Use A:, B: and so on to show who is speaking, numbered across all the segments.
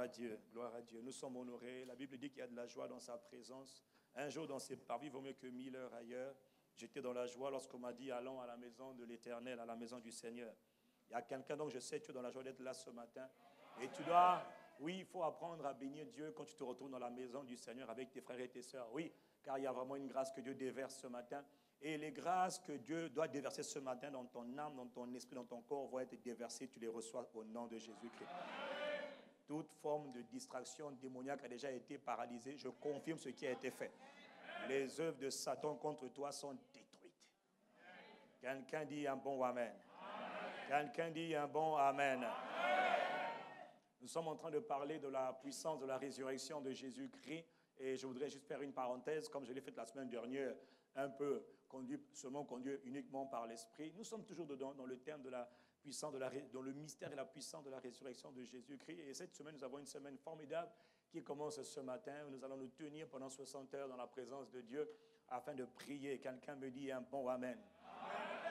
A: à Dieu, gloire à Dieu. Nous sommes honorés. La Bible dit qu'il y a de la joie dans sa présence. Un jour dans ses parvis vaut mieux que 1000 heures ailleurs. J'étais dans la joie lorsqu'on m'a dit allons à la maison de l'Éternel, à la maison du Seigneur. Il y a quelqu'un, donc je sais, tu es dans la joie d'être là ce matin. Et tu dois, oui, il faut apprendre à bénir Dieu quand tu te retrouves dans la maison du Seigneur avec tes frères et tes sœurs. Oui, car il y a vraiment une grâce que Dieu déverse ce matin. Et les grâces que Dieu doit déverser ce matin dans ton âme, dans ton esprit, dans ton corps, vont être déversées. Tu les reçois au nom de Jésus-Christ. Toute forme de distraction démoniaque a déjà été paralysée. Je confirme ce qui a été fait. Les œuvres de Satan contre toi sont détruites. Quelqu'un dit un bon amen. Quelqu'un dit un bon amen. Nous sommes en train de parler de la puissance de la résurrection de Jésus-Christ. Et je voudrais juste faire une parenthèse, comme je l'ai fait la semaine dernière, un peu conduit uniquement par l'Esprit. Nous sommes toujours dedans, dans le terme de la puissance, dans le mystère et la puissance de la résurrection de Jésus-Christ. Et cette semaine, nous avons une semaine formidable qui commence ce matin. Nous allons nous tenir pendant 60 heures dans la présence de Dieu afin de prier. Quelqu'un me dit un bon amen.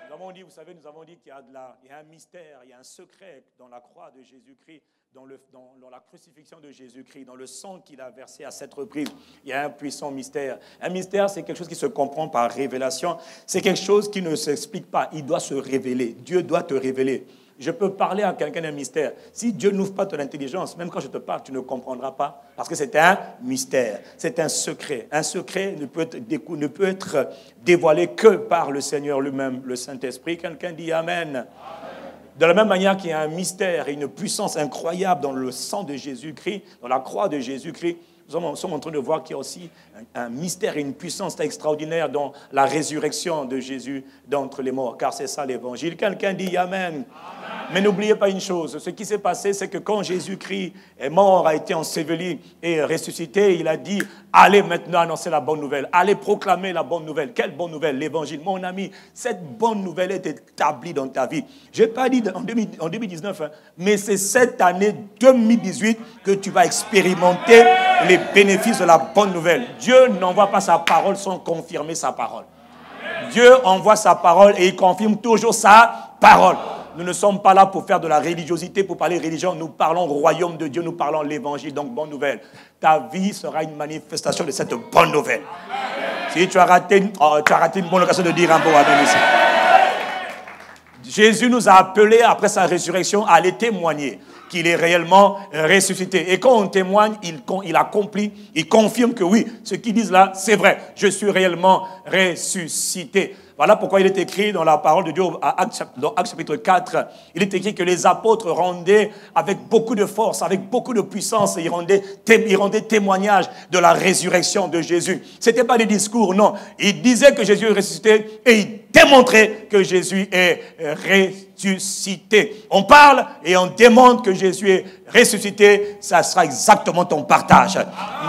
A: Nous avons dit, vous savez, nous avons dit qu'il y a un mystère, il y a un secret dans la croix de Jésus-Christ, dans la crucifixion de Jésus-Christ, dans le sang qu'il a versé à cette reprise. Il y a un puissant mystère. Un mystère, c'est quelque chose qui se comprend par révélation. C'est quelque chose qui ne s'explique pas. Il doit se révéler. Dieu doit te révéler. Je peux parler à quelqu'un d'un mystère. Si Dieu n'ouvre pas ton intelligence, même quand je te parle, tu ne comprendras pas. Parce que c'est un mystère. C'est un secret. Un secret ne peut être dévoilé que par le Seigneur lui-même, le Saint-Esprit. Quelqu'un dit Amen. De la même manière qu'il y a un mystère et une puissance incroyable dans le sang de Jésus-Christ, dans la croix de Jésus-Christ, nous sommes en train de voir qu'il y a aussi un mystère et une puissance extraordinaire dans la résurrection de Jésus d'entre les morts, car c'est ça l'évangile. Quelqu'un dit Amen. Mais n'oubliez pas une chose, ce qui s'est passé, c'est que quand Jésus-Christ est mort, a été enseveli et ressuscité, il a dit, allez maintenant annoncer la bonne nouvelle, allez proclamer la bonne nouvelle. Quelle bonne nouvelle? L'évangile. Mon ami, cette bonne nouvelle est établie dans ta vie. Je n'ai pas dit en 2019, mais c'est cette année 2018 que tu vas expérimenter les bénéfices de la bonne nouvelle. Dieu n'envoie pas sa parole sans confirmer sa parole. Dieu envoie sa parole et il confirme toujours sa parole. Nous ne sommes pas là pour faire de la religiosité, pour parler religion. Nous parlons royaume de Dieu, nous parlons l'évangile, donc bonne nouvelle. Ta vie sera une manifestation de cette bonne nouvelle. Si tu as raté une bonne occasion de dire un bon amen ici. Jésus nous a appelés après sa résurrection à aller témoigner qu'il est réellement ressuscité. Et quand on témoigne, il accomplit, il confirme que oui, ce qu'ils disent là, c'est vrai. Je suis réellement ressuscité. Voilà pourquoi il est écrit dans la parole de Dieu, dans Actes chapitre 4, il est écrit que les apôtres rendaient avec beaucoup de force, avec beaucoup de puissance, et ils rendaient témoignage de la résurrection de Jésus. Ce n'était pas des discours, non. Ils disaient que Jésus est ressuscité et ils démontraient que Jésus est ressuscité. On parle et on démontre que Jésus est ressuscité, ça sera exactement ton partage.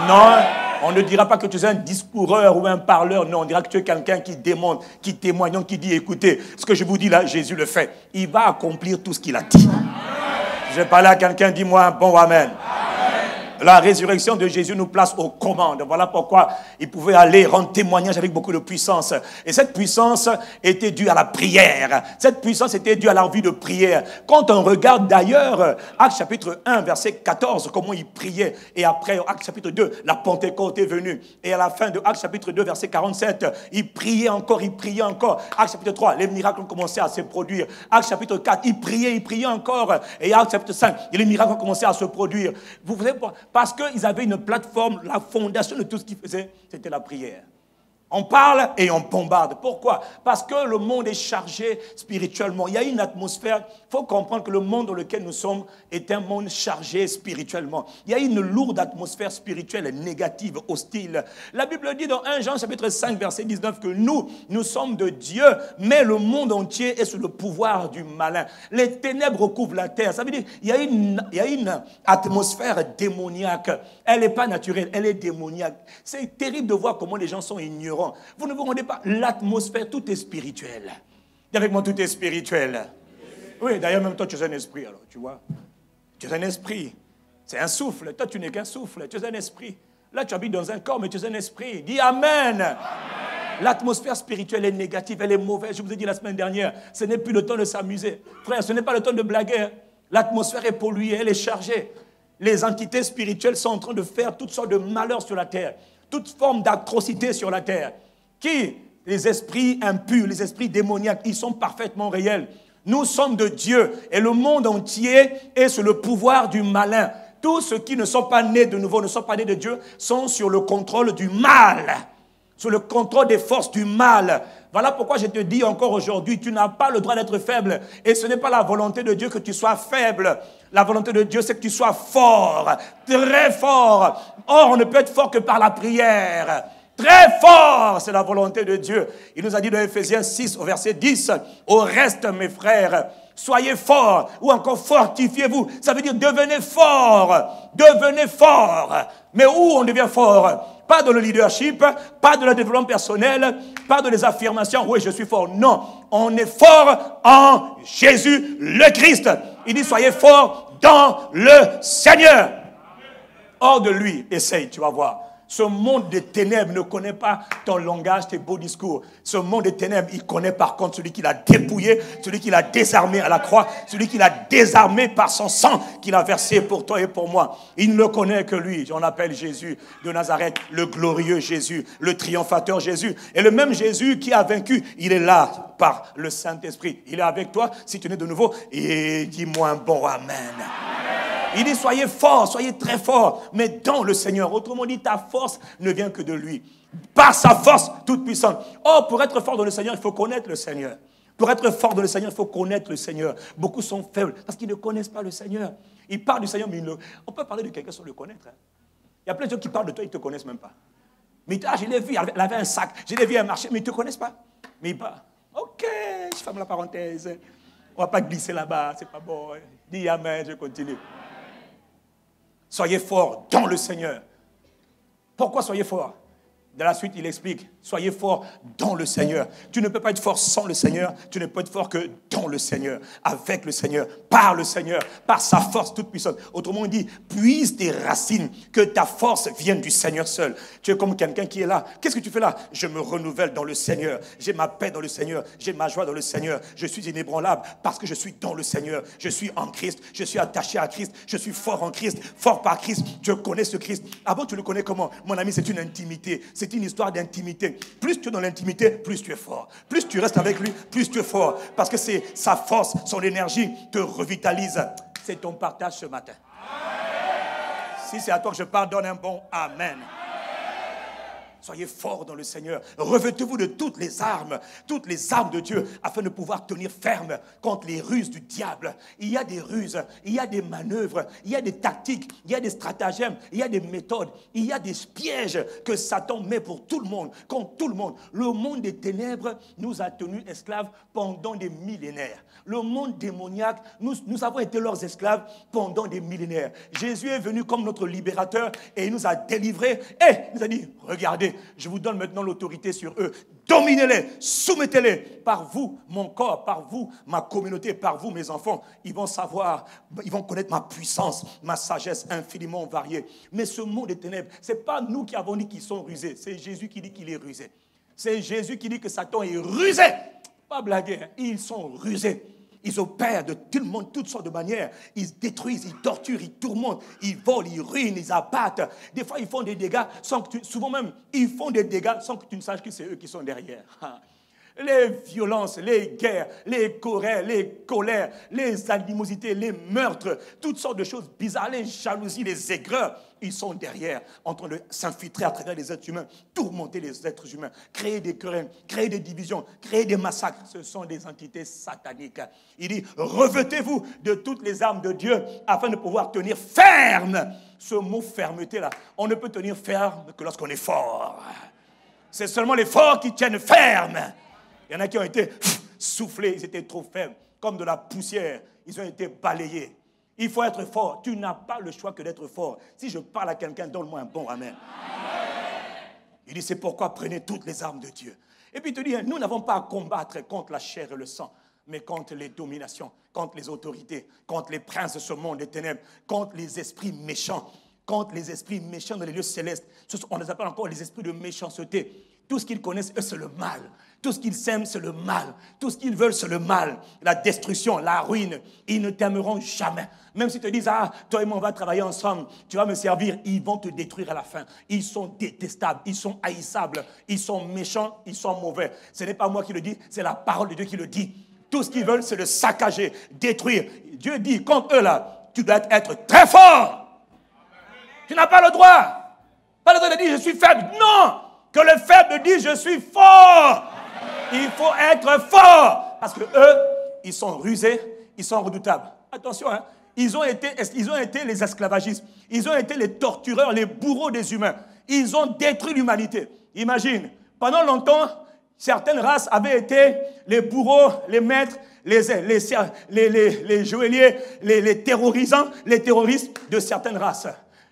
A: Non. On ne dira pas que tu es un discoureur ou un parleur. Non, on dira que tu es quelqu'un qui démontre, qui témoigne, qui dit, écoutez, ce que je vous dis là, Jésus le fait. Il va accomplir tout ce qu'il a dit. Je vais parler à quelqu'un, dis-moi un bon amen. La résurrection de Jésus nous place aux commandes. Voilà pourquoi il pouvait aller rendre témoignage avec beaucoup de puissance. Et cette puissance était due à la prière. Cette puissance était due à la vie de prière. Quand on regarde d'ailleurs Actes chapitre 1, verset 14, comment il priait. Et après, Actes chapitre 2, la Pentecôte est venue. Et à la fin de Actes chapitre 2, verset 47, il priait encore, il priait encore. Actes chapitre 3, les miracles ont commencé à se produire. Actes chapitre 4, il priait encore. Et Actes chapitre 5, les miracles ont commencé à se produire. Vous savez pas? Parce qu'ils avaient une plateforme, la fondation de tout ce qu'ils faisaient, c'était la prière. On parle et on bombarde. Pourquoi? Parce que le monde est chargé spirituellement. Il y a une atmosphère. Il faut comprendre que le monde dans lequel nous sommes est un monde chargé spirituellement. Il y a une lourde atmosphère spirituelle négative, hostile. La Bible dit dans 1 Jean chapitre 5, verset 19 que nous sommes de Dieu, mais le monde entier est sous le pouvoir du malin. Les ténèbres recouvrent la terre. Ça veut dire qu'il y a une atmosphère démoniaque. Elle n'est pas naturelle, elle est démoniaque. C'est terrible de voir comment les gens sont ignorants. Vous ne vous rendez pas, l'atmosphère, tout est spirituel. Dis avec moi, tout est spirituel. Oui, d'ailleurs, même toi, tu es un esprit, alors, tu vois. Tu es un esprit. C'est un souffle. Toi, tu n'es qu'un souffle. Tu es un esprit. Là, tu habites dans un corps, mais tu es un esprit. Dis Amen. Amen. L'atmosphère spirituelle est négative, elle est mauvaise. Je vous ai dit la semaine dernière, ce n'est plus le temps de s'amuser. Frère, ce n'est pas le temps de blaguer. L'atmosphère est polluée, elle est chargée. Les entités spirituelles sont en train de faire toutes sortes de malheurs sur la terre, toute forme d'atrocité sur la terre. Qui? Les esprits impurs, les esprits démoniaques, ils sont parfaitement réels. Nous sommes de Dieu et le monde entier est sous le pouvoir du malin. Tous ceux qui ne sont pas nés de nouveau, ne sont pas nés de Dieu, sont sur le contrôle du mal, sous le contrôle des forces du mal. Voilà pourquoi je te dis encore aujourd'hui, tu n'as pas le droit d'être faible. Et ce n'est pas la volonté de Dieu que tu sois faible. La volonté de Dieu, c'est que tu sois fort, très fort. Or, on ne peut être fort que par la prière. Très fort, c'est la volonté de Dieu. Il nous a dit dans Ephésiens 6, au verset 10, « Au reste, mes frères, soyez forts, ou encore fortifiez-vous. » Ça veut dire devenez fort, devenez fort. Mais où on devient fort? Pas dans le leadership, pas dans le développement personnel, pas dans les affirmations, oui, je suis fort. Non, on est fort en Jésus le Christ. Il dit, soyez forts dans le Seigneur. Hors de lui, essaye, tu vas voir. Ce monde des ténèbres ne connaît pas ton langage, tes beaux discours. Ce monde des ténèbres, il connaît par contre celui qui l'a dépouillé, celui qui l'a désarmé à la croix, celui qui l'a désarmé par son sang qu'il a versé pour toi et pour moi. Il ne le connaît que lui. On appelle Jésus de Nazareth, le glorieux Jésus, le triomphateur Jésus. Et le même Jésus qui a vaincu, il est là par le Saint-Esprit. Il est avec toi si tu es de nouveau. Et dis-moi un bon Amen. Il dit, soyez forts, soyez très forts, mais dans le Seigneur. Autrement dit, ta force ne vient que de lui. Par sa force toute puissante. Or, pour être fort dans le Seigneur, il faut connaître le Seigneur. Pour être fort dans le Seigneur, il faut connaître le Seigneur. Beaucoup sont faibles parce qu'ils ne connaissent pas le Seigneur. Ils parlent du Seigneur, mais on peut parler de quelqu'un sans le connaître. Il y a plein de gens qui parlent de toi, ils ne te connaissent même pas. Mais je l'ai vu, elle avait un sac, je l'ai vu à un marché, mais ils ne te connaissent pas. Mais il parle. Ok, je ferme la parenthèse. On ne va pas glisser là-bas, c'est pas bon. Dis Amen, je continue. Soyez forts dans le Seigneur. Pourquoi soyez forts? Dans la suite, il explique, soyez forts dans le Seigneur. Tu ne peux pas être fort sans le Seigneur. Tu ne peux être fort que dans le Seigneur, avec le Seigneur, par sa force toute puissante. Autrement dit, puise tes racines, que ta force vienne du Seigneur seul. Tu es comme quelqu'un qui est là. Qu'est-ce que tu fais là? Je me renouvelle dans le Seigneur. J'ai ma paix dans le Seigneur. J'ai ma joie dans le Seigneur. Je suis inébranlable parce que je suis dans le Seigneur. Je suis en Christ. Je suis attaché à Christ. Je suis fort en Christ, fort par Christ. Je connais ce Christ. Avant, tu le connais comment? Mon ami, c'est une intimité. C'est une histoire d'intimité. Plus tu es dans l'intimité, plus tu es fort. Plus tu restes avec lui, plus tu es fort. Parce que c'est sa force, son énergie te revitalise. C'est ton partage ce matin. Amen. Si c'est à toi que je parle, donne un bon Amen. Soyez forts dans le Seigneur. Revêtez-vous de toutes les armes de Dieu, afin de pouvoir tenir ferme contre les ruses du diable. Il y a des ruses, il y a des manœuvres, il y a des tactiques, il y a des stratagèmes, il y a des méthodes, il y a des pièges que Satan met pour tout le monde, contre tout le monde. Le monde des ténèbres nous a tenus esclaves pendant des millénaires. Le monde démoniaque, nous avons été leurs esclaves pendant des millénaires. Jésus est venu comme notre libérateur et il nous a délivrés et il nous a dit, regardez, je vous donne maintenant l'autorité sur eux. Dominez-les, soumettez-les. Par vous, mon corps, par vous, ma communauté, par vous, mes enfants, ils vont savoir, ils vont connaître ma puissance, ma sagesse infiniment variée. Mais ce monde des ténèbres, ce n'est pas nous qui avons dit qu'ils sont rusés. C'est Jésus qui dit qu'il est rusé. C'est Jésus qui dit que Satan est rusé. Pas blaguer, hein. Ils sont rusés. Ils opèrent de tout le monde, toutes sortes de manières. Ils détruisent, ils torturent, ils tourmentent, ils volent, ils ruinent, ils abattent. Des fois, ils font des dégâts sans que souvent même, ils font des dégâts sans que tu ne saches que c'est eux qui sont derrière. Les violences, les guerres, les querelles, les colères, les animosités, les meurtres, toutes sortes de choses bizarres, les jalousies, les aigreurs, ils sont derrière, en train de s'infiltrer à travers les êtres humains, tourmenter les êtres humains, créer des querelles, créer des divisions, créer des massacres. Ce sont des entités sataniques. Il dit, revêtez-vous de toutes les armes de Dieu afin de pouvoir tenir ferme. Ce mot fermeté-là, on ne peut tenir ferme que lorsqu'on est fort. C'est seulement les forts qui tiennent ferme. Il y en a qui ont été soufflés, ils étaient trop faibles, comme de la poussière, ils ont été balayés. Il faut être fort. Tu n'as pas le choix que d'être fort. Si je parle à quelqu'un, donne-moi un bon Amen. Il dit, c'est pourquoi prenez toutes les armes de Dieu. Et puis il te dit, nous n'avons pas à combattre contre la chair et le sang, mais contre les dominations, contre les autorités, contre les princes de ce monde des ténèbres, contre les esprits méchants, contre les esprits méchants dans les lieux célestes. On les appelle encore les esprits de méchanceté. Tout ce qu'ils connaissent, eux, c'est le mal. Tout ce qu'ils s'aiment, c'est le mal. Tout ce qu'ils veulent, c'est le mal. La destruction, la ruine. Ils ne t'aimeront jamais. Même s'ils te disent, ah, toi et moi, on va travailler ensemble, tu vas me servir, ils vont te détruire à la fin. Ils sont détestables, ils sont haïssables, ils sont méchants, ils sont mauvais. Ce n'est pas moi qui le dis, c'est la parole de Dieu qui le dit. Tout ce qu'ils veulent, c'est le saccager, détruire. Dieu dit, contre eux là, tu dois être très fort. Tu n'as pas le droit. Pas le droit de dire, je suis faible. Non, que le faible dise, je suis fort. Il faut être fort. Parce que eux, ils sont rusés, ils sont redoutables. Attention, hein. Ils ont été les esclavagistes. Ils ont été les tortureurs, les bourreaux des humains. Ils ont détruit l'humanité. Imagine, pendant longtemps, certaines races avaient été les bourreaux, les maîtres, les geôliers, les terrorisants, les terroristes de certaines races.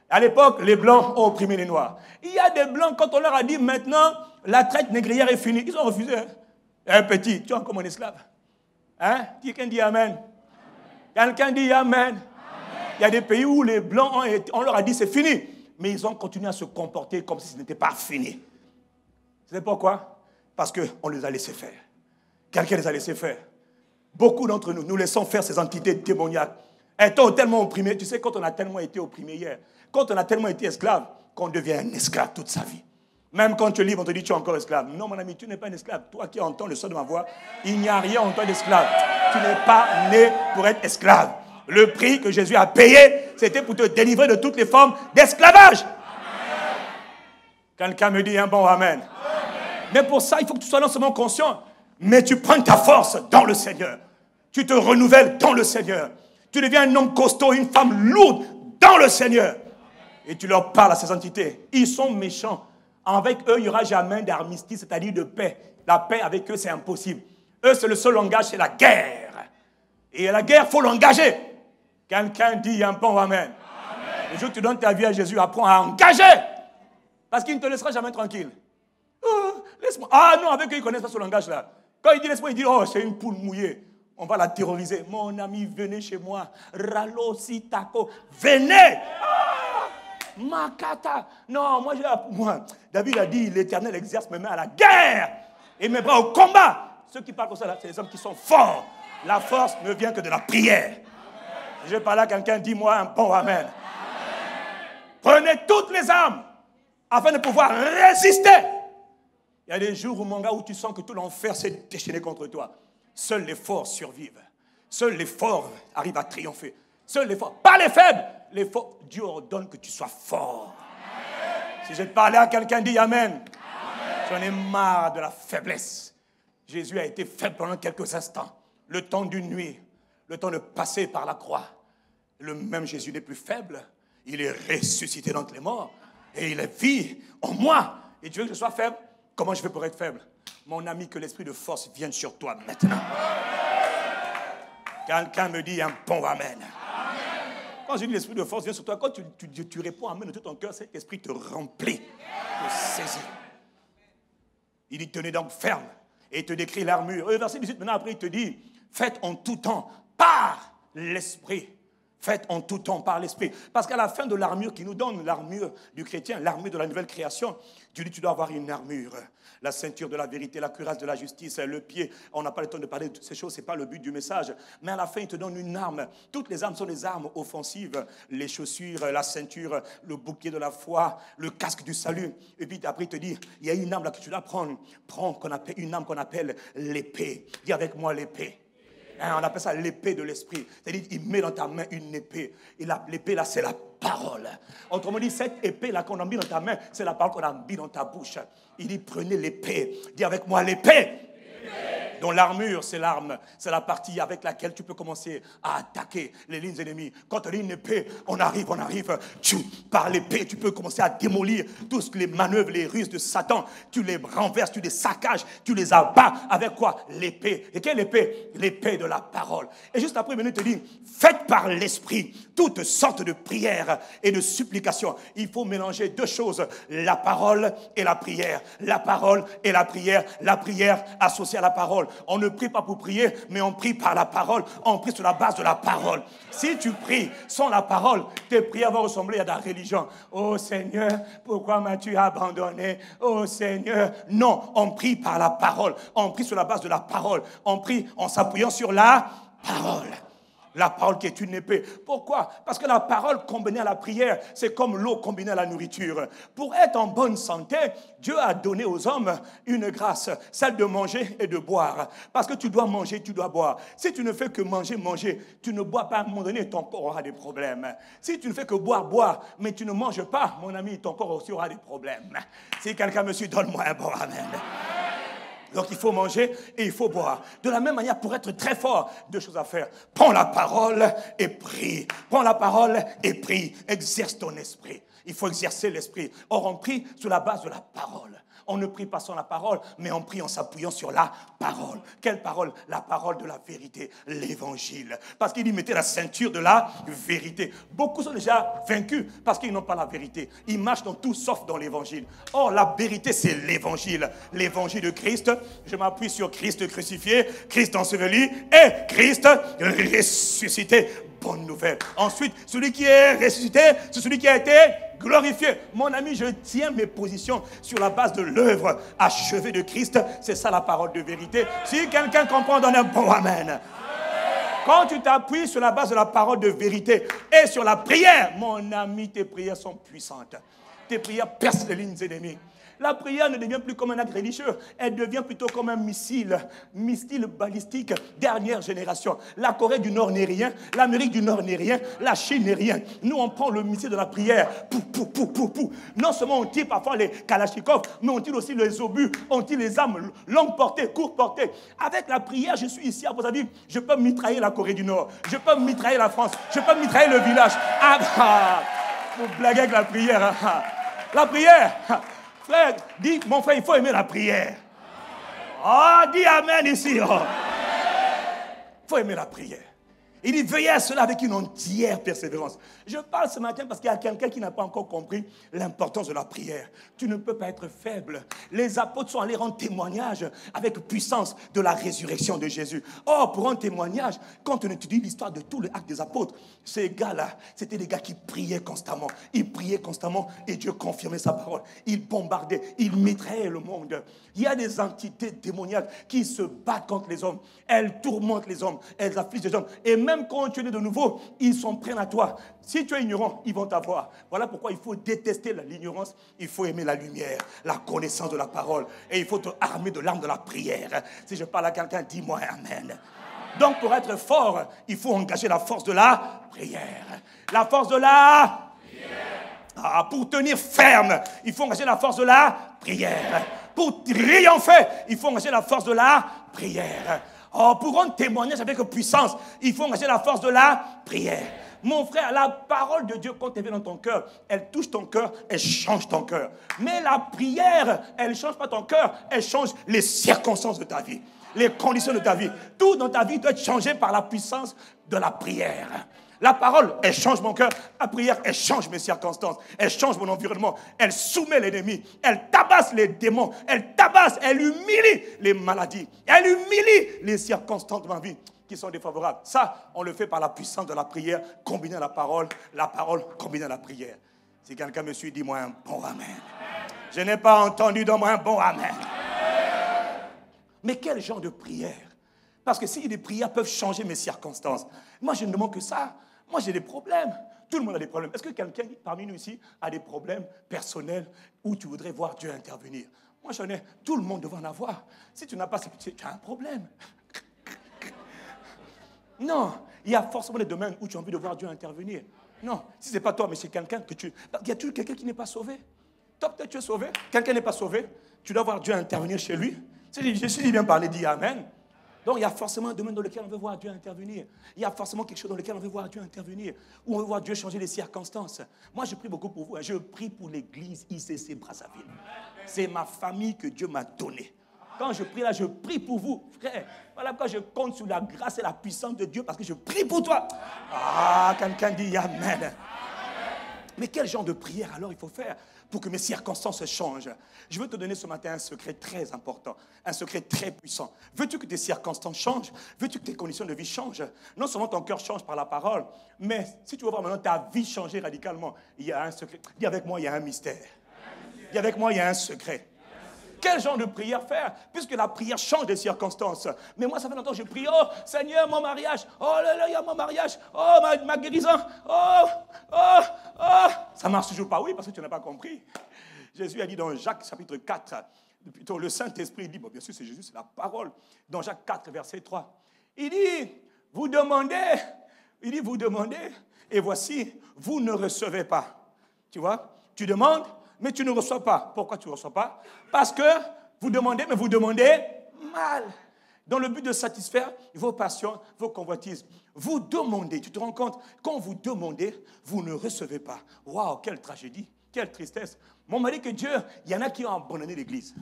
A: À l'époque, les Blancs ont opprimé les Noirs. Il y a des Blancs, quand on leur a dit maintenant, la traite négrière est finie, ils ont refusé. Hein? Un petit, tu es encore mon esclave. Hein? Quelqu'un dit Amen. Quelqu'un dit Amen. Il y a des pays où les Blancs, on leur a dit c'est fini. Mais ils ont continué à se comporter comme si ce n'était pas fini. Vous savez pourquoi? Parce qu'on les a laissés faire. Quelqu'un les a laissés faire. Beaucoup d'entre nous, nous laissons faire ces entités démoniaques. Étant tellement opprimés, tu sais, quand on a tellement été opprimé hier, quand on a tellement été esclave, qu'on devient un esclave toute sa vie. Même quand tu es libre, on te dit tu es encore esclave. Non, mon ami, tu n'es pas un esclave. Toi qui entends le son de ma voix, il n'y a rien en toi d'esclave. Tu n'es pas né pour être esclave. Le prix que Jésus a payé, c'était pour te délivrer de toutes les formes d'esclavage. Quelqu'un me dit un bon amen. Mais pour ça, il faut que tu sois non seulement conscient, mais tu prends ta force dans le Seigneur. Tu te renouvelles dans le Seigneur. Tu deviens un homme costaud, une femme lourde dans le Seigneur. Et tu leur parles à ces entités. Ils sont méchants. Avec eux, il n'y aura jamais d'armistice, c'est-à-dire de paix. La paix avec eux, c'est impossible. Eux, c'est le seul langage, c'est la guerre. Et la guerre, il faut l'engager. Quelqu'un dit un bon amen. Le jour que tu donnes ta vie à Jésus, apprends à engager. Parce qu'il ne te laissera jamais tranquille. Oh, laisse-moi. Ah non, avec eux, ils ne connaissent pas ce langage-là. Quand il dit laisse-moi, il dit oh, c'est une poule mouillée. On va la terroriser. Mon ami, venez chez moi. Ralo, Sitako. Venez. Ah, Makata. Non, moi, David a dit, l'Éternel exerce mes mains à la guerre et mes bras au combat. Ceux qui parlent comme ça, là, c'est les hommes qui sont forts. La force ne vient que de la prière. Je parle à quelqu'un, dis-moi un bon amen. Prenez toutes les armes afin de pouvoir résister. Il y a des jours, mon gars, où tu sens que tout l'enfer s'est déchaîné contre toi. Seuls les forts survivent. Seuls les forts arrivent à triompher. Seuls les forts, pas les faibles. Les forts, Dieu ordonne que tu sois fort. Amen. Si je parlais à quelqu'un, dis Amen. J'en ai marre de la faiblesse. Jésus a été faible pendant quelques instants. Le temps d'une nuit, le temps de passer par la croix. Le même Jésus n'est plus faible. Il est ressuscité d'entre les morts. Et il vit en moi. Et tu veux que je sois faible? Comment je fais pour être faible? Mon ami, que l'esprit de force vienne sur toi maintenant. Quelqu'un me dit un bon amen. Quand je dis l'esprit de force vient sur toi, quand tu réponds amen de tout ton cœur, cet esprit te remplit, te saisit. Il dit tenez donc ferme. Et il te décrit l'armure. Verset 18, maintenant après il te dit faites en tout temps par l'esprit. Faites en tout temps par l'esprit. Parce qu'à la fin de l'armure qui nous donne, l'armure du chrétien, l'armure de la nouvelle création, Dieu dit tu dois avoir une armure. La ceinture de la vérité, la cuirasse de la justice, le pied. On n'a pas le temps de parler de toutes ces choses, ce n'est pas le but du message. Mais à la fin, il te donne une arme. Toutes les armes sont des armes offensives. Les chaussures, la ceinture, le bouclier de la foi, le casque du salut. Et puis après, il te dit, il y a une arme là que tu dois prendre. Prends une arme qu'on appelle l'épée. Dis avec moi l'épée. On appelle ça l'épée de l'esprit. C'est-à-dire, il met dans ta main une épée. Et l'épée, là, c'est la parole. Autrement dit, cette épée-là qu'on a mis dans ta main, c'est la parole qu'on a mis dans ta bouche. Il dit, prenez l'épée. Dis avec moi, l'épée. Dont l'armure, c'est l'arme. C'est la partie avec laquelle tu peux commencer à attaquer les lignes ennemies. Quand tu as une épée, on arrive. Par l'épée, tu peux commencer à démolir toutes les manœuvres, les ruses de Satan. Tu les renverses, tu les saccages, tu les abats. Avec quoi? L'épée. Et quelle épée? L'épée de la parole. Et juste après, il te dit, faites par l'esprit toutes sortes de prières et de supplications. Il faut mélanger deux choses, la parole et la prière. La parole et la prière associée à la parole. On ne prie pas pour prier, mais on prie par la parole. On prie sur la base de la parole. Si tu pries sans la parole, tes prières vont ressembler à de la religion. Oh Seigneur, pourquoi m'as-tu abandonné? Oh Seigneur. Non, on prie par la parole. On prie sur la base de la parole. On prie en s'appuyant sur la parole. La parole qui est une épée. Pourquoi? Parce que la parole combinée à la prière, c'est comme l'eau combinée à la nourriture. Pour être en bonne santé, Dieu a donné aux hommes une grâce, celle de manger et de boire. Parce que tu dois manger, tu dois boire. Si tu ne fais que manger, tu ne bois pas, à un moment donné, ton corps aura des problèmes. Si tu ne fais que boire, mais tu ne manges pas, mon ami, ton corps aussi aura des problèmes. Si quelqu'un me suit, donne-moi un bon amen. Donc il faut manger et il faut boire. De la même manière, pour être très fort, 2 choses à faire. Prends la parole et prie. Prends la parole et prie. Exerce ton esprit. Il faut exercer l'esprit. Or, on prie sur la base de la parole. On ne prie pas sans la parole, mais on prie en s'appuyant sur la parole. Quelle parole? La parole de la vérité, l'évangile. Parce qu'il dit, mettez la ceinture de la vérité. Beaucoup sont déjà vaincus parce qu'ils n'ont pas la vérité. Ils marchent dans tout sauf dans l'évangile. Or, la vérité, c'est l'évangile. L'évangile de Christ. Je m'appuie sur Christ crucifié, Christ enseveli et Christ ressuscité. Bonne nouvelle. Ensuite, celui qui est ressuscité, c'est celui qui a été glorifié. Mon ami, je tiens mes positions sur la base de l'œuvre achevée de Christ. C'est ça la parole de vérité. Si quelqu'un comprend, donne un bon amen. Quand tu t'appuies sur la base de la parole de vérité et sur la prière, mon ami, tes prières sont puissantes. Tes prières percent les lignes ennemies. La prière ne devient plus comme un acte religieux, elle devient plutôt comme un missile balistique dernière génération. La Corée du Nord n'est rien, l'Amérique du Nord n'est rien, la Chine n'est rien. Nous, on prend le missile de la prière. Pou. Non seulement on tire parfois les kalachnikovs, mais on tire aussi les obus, on tire les armes longue portée, courte portée. Avec la prière, je suis ici à vos avis, je peux mitrailler la Corée du Nord, je peux mitrailler la France, je peux mitrailler le village. Vous blaguez avec la prière. La prière. Frère, dis, mon frère, il faut aimer la prière. Dis amen ici. Il faut aimer la prière. Il dit, veillez à cela avec une entière persévérance. Je parle ce matin parce qu'il y a quelqu'un qui n'a pas encore compris l'importance de la prière. Tu ne peux pas être faible. Les apôtres sont allés rendre témoignage avec puissance de la résurrection de Jésus. Or, pour un témoignage, quand on étudie l'histoire de tous les actes des apôtres, ces gars-là, c'était des gars qui priaient constamment. Ils priaient constamment et Dieu confirmait sa parole. Ils bombardaient, ils mitraillaient le monde. Il y a des entités démoniaques qui se battent contre les hommes. Elles tourmentent les hommes, elles affligent les hommes. Et même quand tu es né de nouveau, ils sont prêts à toi. Si tu es ignorant, ils vont t'avoir. Voilà pourquoi il faut détester l'ignorance. Il faut aimer la lumière, la connaissance de la parole. Et il faut te armer de l'arme de la prière. Si je parle à quelqu'un, dis-moi amen. Donc pour être fort, il faut engager la force de la prière. La force de la prière. Pour tenir ferme, il faut engager la force de la prière. Pour triompher, il faut engager la force de la prière. Pour rendre témoignage avec puissance, il faut engager la force de la prière. Mon frère, la parole de Dieu, quand elle vient dans ton cœur, elle touche ton cœur, elle change ton cœur. Mais la prière, elle ne change pas ton cœur, elle change les circonstances de ta vie, les conditions de ta vie. Tout dans ta vie doit être changé par la puissance de la prière. La parole, elle change mon cœur. La prière, elle change mes circonstances. Elle change mon environnement. Elle soumet l'ennemi. Elle tabasse les démons. Elle tabasse, elle humilie les maladies. Elle humilie les circonstances de ma vie qui sont défavorables. Ça, on le fait par la puissance de la prière combinée à la parole combinée à la prière. Si quelqu'un me suit, dis-moi un bon amen. Je n'ai pas entendu, donne-moi un bon amen. Mais quel genre de prière? Parce que si les prières peuvent changer mes circonstances, moi je ne demande que ça. Moi j'ai des problèmes. Tout le monde a des problèmes. Est-ce que quelqu'un parmi nous ici a des problèmes personnels où tu voudrais voir Dieu intervenir? Moi j'en ai. Tout le monde devrait en avoir. Si tu n'as pas, tu as un problème. Non, il y a forcément des domaines où tu as envie de voir Dieu intervenir. Non, si ce n'est pas toi, mais c'est quelqu'un que tu... Il y a toujours quelqu'un qui n'est pas sauvé. Toi peut-être tu es sauvé. Quelqu'un n'est pas sauvé. Tu dois voir Dieu intervenir chez lui. Je suis bien parlé, dis amen. Donc il y a forcément un domaine dans lequel on veut voir Dieu intervenir. Il y a forcément quelque chose dans lequel on veut voir Dieu intervenir. Où on veut voir Dieu changer les circonstances. Moi je prie beaucoup pour vous. Je prie pour l'église ICC Brazzaville. C'est ma famille que Dieu m'a donnée. Quand je prie là, je prie pour vous, frère. Voilà pourquoi je compte sur la grâce et la puissance de Dieu parce que je prie pour toi. Quelqu'un dit amen. Mais quel genre de prière alors il faut faire pour que mes circonstances changent. Je veux te donner ce matin un secret très important, un secret très puissant. Veux-tu que tes circonstances changent? Veux-tu que tes conditions de vie changent? Non seulement ton cœur change par la parole, mais si tu veux voir maintenant ta vie changer radicalement, il y a un secret. Dis avec moi, il y a un mystère. Dis avec moi, il y a un secret. Quel genre de prière faire? Puisque la prière change des circonstances. Mais moi, ça fait longtemps que je prie. Oh, Seigneur, mon mariage. Oh là là, il y a mon mariage. Oh, ma guérison. Oh. Ça ne marche toujours pas. Oui, parce que tu n'as pas compris. Jésus a dit dans Jacques chapitre 4, plutôt le Saint-Esprit dit, bon, bien sûr, c'est Jésus, c'est la parole. Dans Jacques 4, verset 3. Il dit, vous demandez, et voici, vous ne recevez pas. Tu vois? Tu demandes, mais tu ne reçois pas. Pourquoi tu ne reçois pas? Parce que vous demandez, mais vous demandez mal. Dans le but de satisfaire vos passions, vos convoitises. Vous demandez, tu te rends compte, quand vous demandez, vous ne recevez pas. Waouh, quelle tragédie, quelle tristesse. Mon mari que Dieu, il y en a qui ont abandonné l'Église.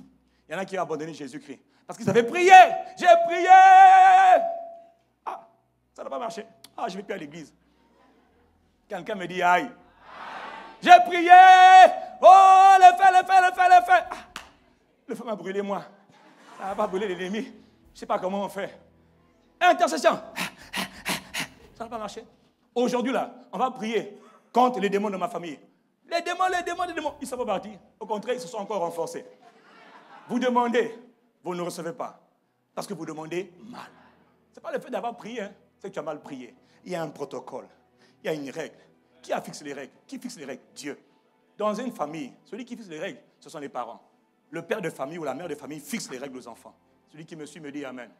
A: Il y en a qui ont abandonné Jésus-Christ. Parce qu'ils avaient prié. J'ai prié. Ah, ça n'a pas marché. Ah, je ne vais plus à l'Église. Quelqu'un me dit, aïe. J'ai prié. Oh, le feu. Ah, le feu m'a brûlé, moi. Ça n'a pas brûlé l'ennemi. Je ne sais pas comment on fait. Intercession. Ça n'a pas marché. Aujourd'hui, là, on va prier contre les démons de ma famille. Les démons, ils ne sont pas partis. Au contraire, ils se sont encore renforcés. Vous demandez, vous ne recevez pas. Parce que vous demandez mal. Ce n'est pas le fait d'avoir prié, hein. C'est que tu as mal prié. Il y a un protocole. Il y a une règle. Qui a fixé les règles? Qui fixe les règles? Dieu. Dans une famille, celui qui fixe les règles, ce sont les parents. Le père de famille ou la mère de famille fixe les règles aux enfants. Celui qui me suit me dit Amen.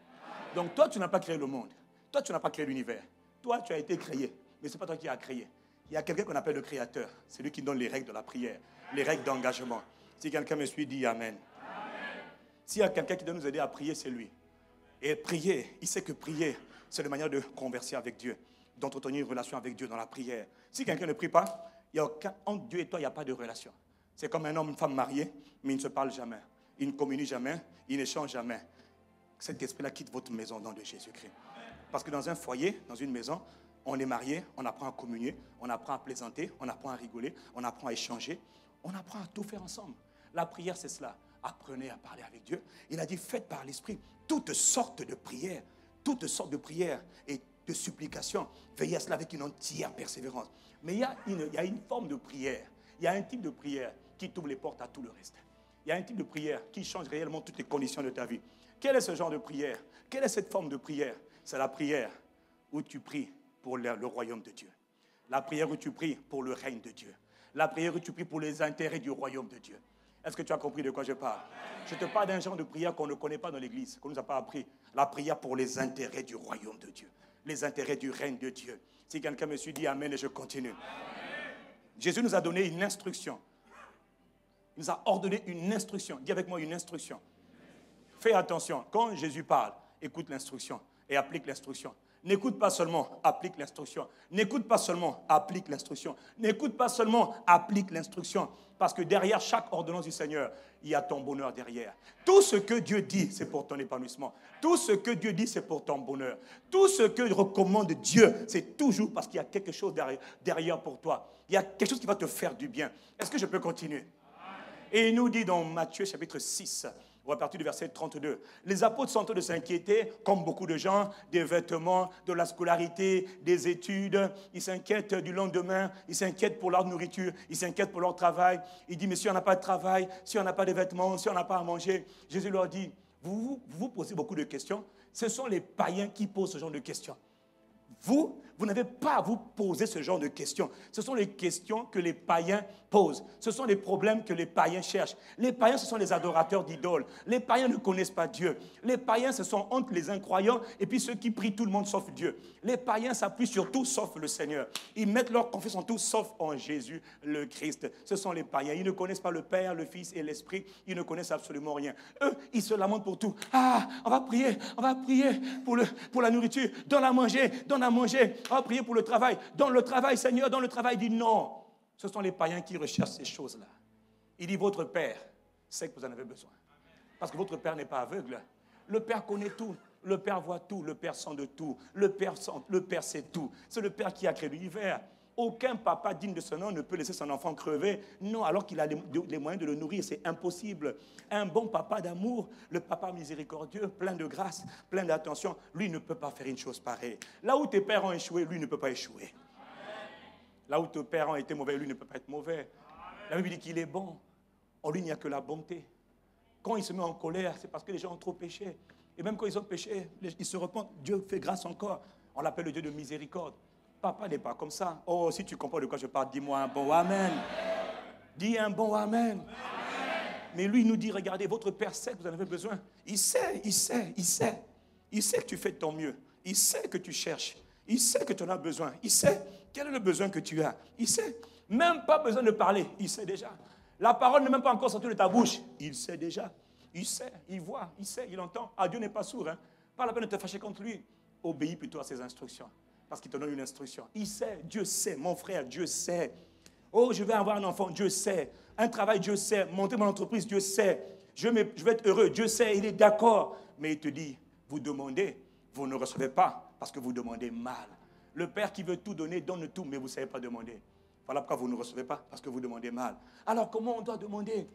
A: Donc toi, tu n'as pas créé le monde. Toi, tu n'as pas créé l'univers. Toi, tu as été créé. Mais ce n'est pas toi qui as créé. Il y a quelqu'un qu'on appelle le créateur. C'est lui qui donne les règles de la prière, les règles d'engagement. Si quelqu'un me suit, dit Amen. S'il y a quelqu'un qui doit nous aider à prier, c'est lui. Et prier, il sait que prier, c'est la manière de converser avec Dieu, d'entretenir une relation avec Dieu dans la prière. Si quelqu'un ne prie pas, il y a aucun, entre Dieu et toi, il n'y a pas de relation. C'est comme un homme, une femme mariée, mais ils ne se parlent jamais. Ils ne communient jamais, ils n'échangent jamais. Cet esprit-là quitte votre maison au nom de Jésus-Christ. Parce que dans un foyer, dans une maison, on est marié, on apprend à communier, on apprend à plaisanter, on apprend à rigoler, on apprend à échanger, on apprend à tout faire ensemble. La prière, c'est cela. Apprenez à parler avec Dieu. Il a dit, faites par l'esprit toutes sortes de prières et de supplications. Veillez à cela avec une entière persévérance. Mais il y a une forme de prière, il y a un type de prière qui t'ouvre les portes à tout le reste. Il y a un type de prière qui change réellement toutes les conditions de ta vie. Quel est ce genre de prière? Quelle est cette forme de prière? C'est la prière où tu pries pour le royaume de Dieu. La prière où tu pries pour le règne de Dieu. La prière où tu pries pour les intérêts du royaume de Dieu. Est-ce que tu as compris de quoi je parle? Je te parle d'un genre de prière qu'on ne connaît pas dans l'Église, qu'on ne nous a pas appris. La prière pour les intérêts du royaume de Dieu. Les intérêts du règne de Dieu. Si quelqu'un me suit, dit Amen et je continue. Amen. Jésus nous a donné une instruction. Il nous a ordonné une instruction. Dis avec moi une instruction. Fais attention. Quand Jésus parle, écoute l'instruction et applique l'instruction. N'écoute pas seulement, applique l'instruction. N'écoute pas seulement, applique l'instruction. N'écoute pas seulement, applique l'instruction. Parce que derrière chaque ordonnance du Seigneur, il y a ton bonheur derrière. Tout ce que Dieu dit, c'est pour ton épanouissement. Tout ce que Dieu dit, c'est pour ton bonheur. Tout ce que recommande Dieu, c'est toujours parce qu'il y a quelque chose derrière pour toi. Il y a quelque chose qui va te faire du bien. Est-ce que je peux continuer? Et il nous dit dans Matthieu chapitre 6, à partir du verset 32, les apôtres sont en train de s'inquiéter, comme beaucoup de gens, des vêtements, de la scolarité, des études. Ils s'inquiètent du lendemain, ils s'inquiètent pour leur nourriture, ils s'inquiètent pour leur travail. Ils disent, mais si on n'a pas de travail, si on n'a pas de vêtements, si on n'a pas à manger, Jésus leur dit, vous posez beaucoup de questions. Ce sont les païens qui posent ce genre de questions. Vous n'avez pas à vous poser ce genre de questions. Ce sont les questions que les païens posent. Ce sont les problèmes que les païens cherchent. Les païens, ce sont les adorateurs d'idoles. Les païens ne connaissent pas Dieu. Les païens, ce sont entre les incroyants et puis ceux qui prient tout le monde sauf Dieu. Les païens s'appuient sur tout sauf le Seigneur. Ils mettent leur confiance en tout sauf en Jésus, le Christ. Ce sont les païens. Ils ne connaissent pas le Père, le Fils et l'Esprit. Ils ne connaissent absolument rien. Eux, ils se lamentent pour tout. Ah, on va prier pour la nourriture. Donne à manger, donne à manger. On va prier pour le travail. Dans le travail, Seigneur, dans le travail, dit non. Ce sont les païens qui recherchent ces choses-là. Il dit, votre Père sait que vous en avez besoin. Parce que votre Père n'est pas aveugle. Le Père connaît tout. Le Père voit tout. Le Père sent de tout. Le Père sait tout. C'est le Père qui a créé l'univers. Aucun papa digne de son nom ne peut laisser son enfant crever. Non, alors qu'il a les moyens de le nourrir, c'est impossible. Un bon papa d'amour, le papa miséricordieux, plein de grâce, plein d'attention, lui ne peut pas faire une chose pareille. Là où tes pères ont échoué, lui ne peut pas échouer. Là où tes pères ont été mauvais, lui ne peut pas être mauvais. La Bible dit qu'il est bon. En lui, il n'y a que la bonté. Quand il se met en colère, c'est parce que les gens ont trop péché. Et même quand ils ont péché, ils se repentent. Dieu fait grâce encore. On l'appelle le Dieu de miséricorde. Papa n'est pas comme ça. Oh, si tu comprends de quoi je parle, dis-moi un bon amen. Dis un bon amen. Mais lui, il nous dit, regardez, votre Père sait que vous en avez besoin. Il sait. Il sait que tu fais de ton mieux. Il sait que tu cherches. Il sait que tu en as besoin. Il sait quel est le besoin que tu as. Il sait. Même pas besoin de parler. Il sait déjà. La parole n'est même pas encore sortie de ta bouche. Il sait déjà. Il sait, il voit, il sait, il entend. Ah, Dieu n'est pas sourd. Hein. Pas la peine de te fâcher contre lui. Obéis plutôt à ses instructions. Parce qu'il te donne une instruction. Il sait, Dieu sait. Mon frère, Dieu sait. Oh, je vais avoir un enfant, Dieu sait. Un travail, Dieu sait. Monter mon entreprise, Dieu sait. Je vais être heureux, Dieu sait, il est d'accord. Mais il te dit, vous demandez, vous ne recevez pas parce que vous demandez mal. Le Père qui veut tout donner, donne tout, mais vous ne savez pas demander. Voilà pourquoi vous ne recevez pas, parce que vous demandez mal. Alors comment on doit demander?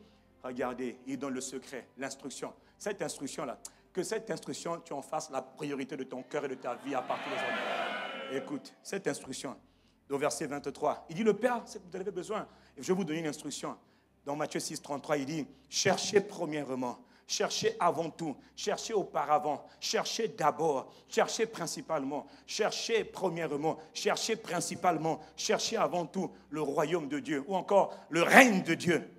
A: Regardez, il donne le secret, l'instruction. Cette instruction-là, que cette instruction, tu en fasses la priorité de ton cœur et de ta vie à partir d'aujourd'hui. Écoute, cette instruction, au verset 23, il dit, le Père, c'est que vous avez besoin. Et je vais vous donner une instruction. Dans Matthieu 6, 33, il dit, cherchez premièrement, cherchez avant tout, cherchez auparavant, cherchez d'abord, cherchez principalement, cherchez premièrement, cherchez principalement, cherchez avant tout le royaume de Dieu, ou encore le règne de Dieu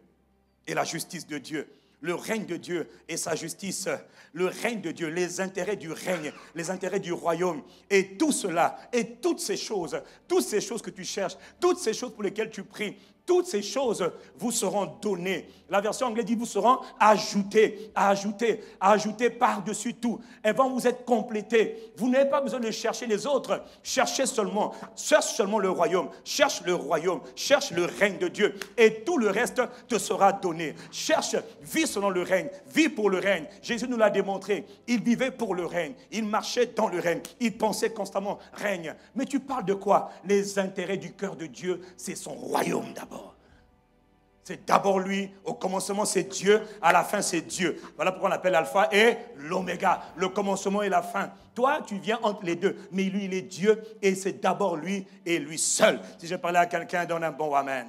A: et la justice de Dieu. Le règne de Dieu et sa justice, le règne de Dieu, les intérêts du règne, les intérêts du royaume, et tout cela, et toutes ces choses que tu cherches, toutes ces choses pour lesquelles tu pries, toutes ces choses vous seront données. La version anglaise dit vous seront ajoutées par-dessus tout. Elles vont vous être complétées. Vous n'avez pas besoin de chercher les autres. Cherche seulement le royaume. Cherche le règne de Dieu. Et tout le reste te sera donné. Cherche, vis selon le règne, vis pour le règne. Jésus nous l'a démontré. Il vivait pour le règne. Il marchait dans le règne. Il pensait constamment règne. Mais tu parles de quoi? Les intérêts du cœur de Dieu, c'est son royaume d'abord. C'est d'abord lui, au commencement c'est Dieu, à la fin c'est Dieu. Voilà pourquoi on l'appelle l'alpha et l'oméga, le commencement et la fin. Toi, tu viens entre les deux, mais lui, il est Dieu et c'est d'abord lui et lui seul. Si je parlais à quelqu'un, donne un bon amen.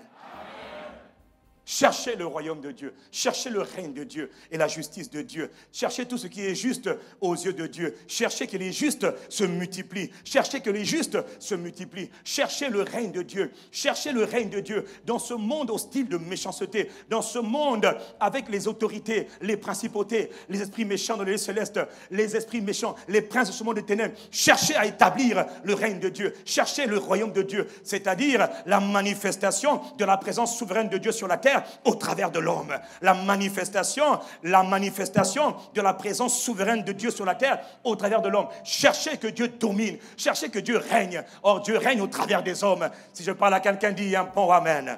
A: Cherchez le royaume de Dieu, cherchez le règne de Dieu et la justice de Dieu. Cherchez tout ce qui est juste aux yeux de Dieu. Cherchez que les justes se multiplient. Cherchez que les justes se multiplient. Cherchez le règne de Dieu. Cherchez le règne de Dieu dans ce monde hostile de méchanceté, dans ce monde avec les autorités, les principautés, les esprits méchants dans les lieux célestes, les esprits méchants, les princes de ce monde des ténèbres. Cherchez à établir le règne de Dieu. Cherchez le royaume de Dieu, c'est-à-dire la manifestation de la présence souveraine de Dieu sur la terre au travers de l'homme. La manifestation de la présence souveraine de Dieu sur la terre au travers de l'homme. Cherchez que Dieu domine, cherchez que Dieu règne. Or, Dieu règne au travers des hommes. Si je parle à quelqu'un, dis un bon amen.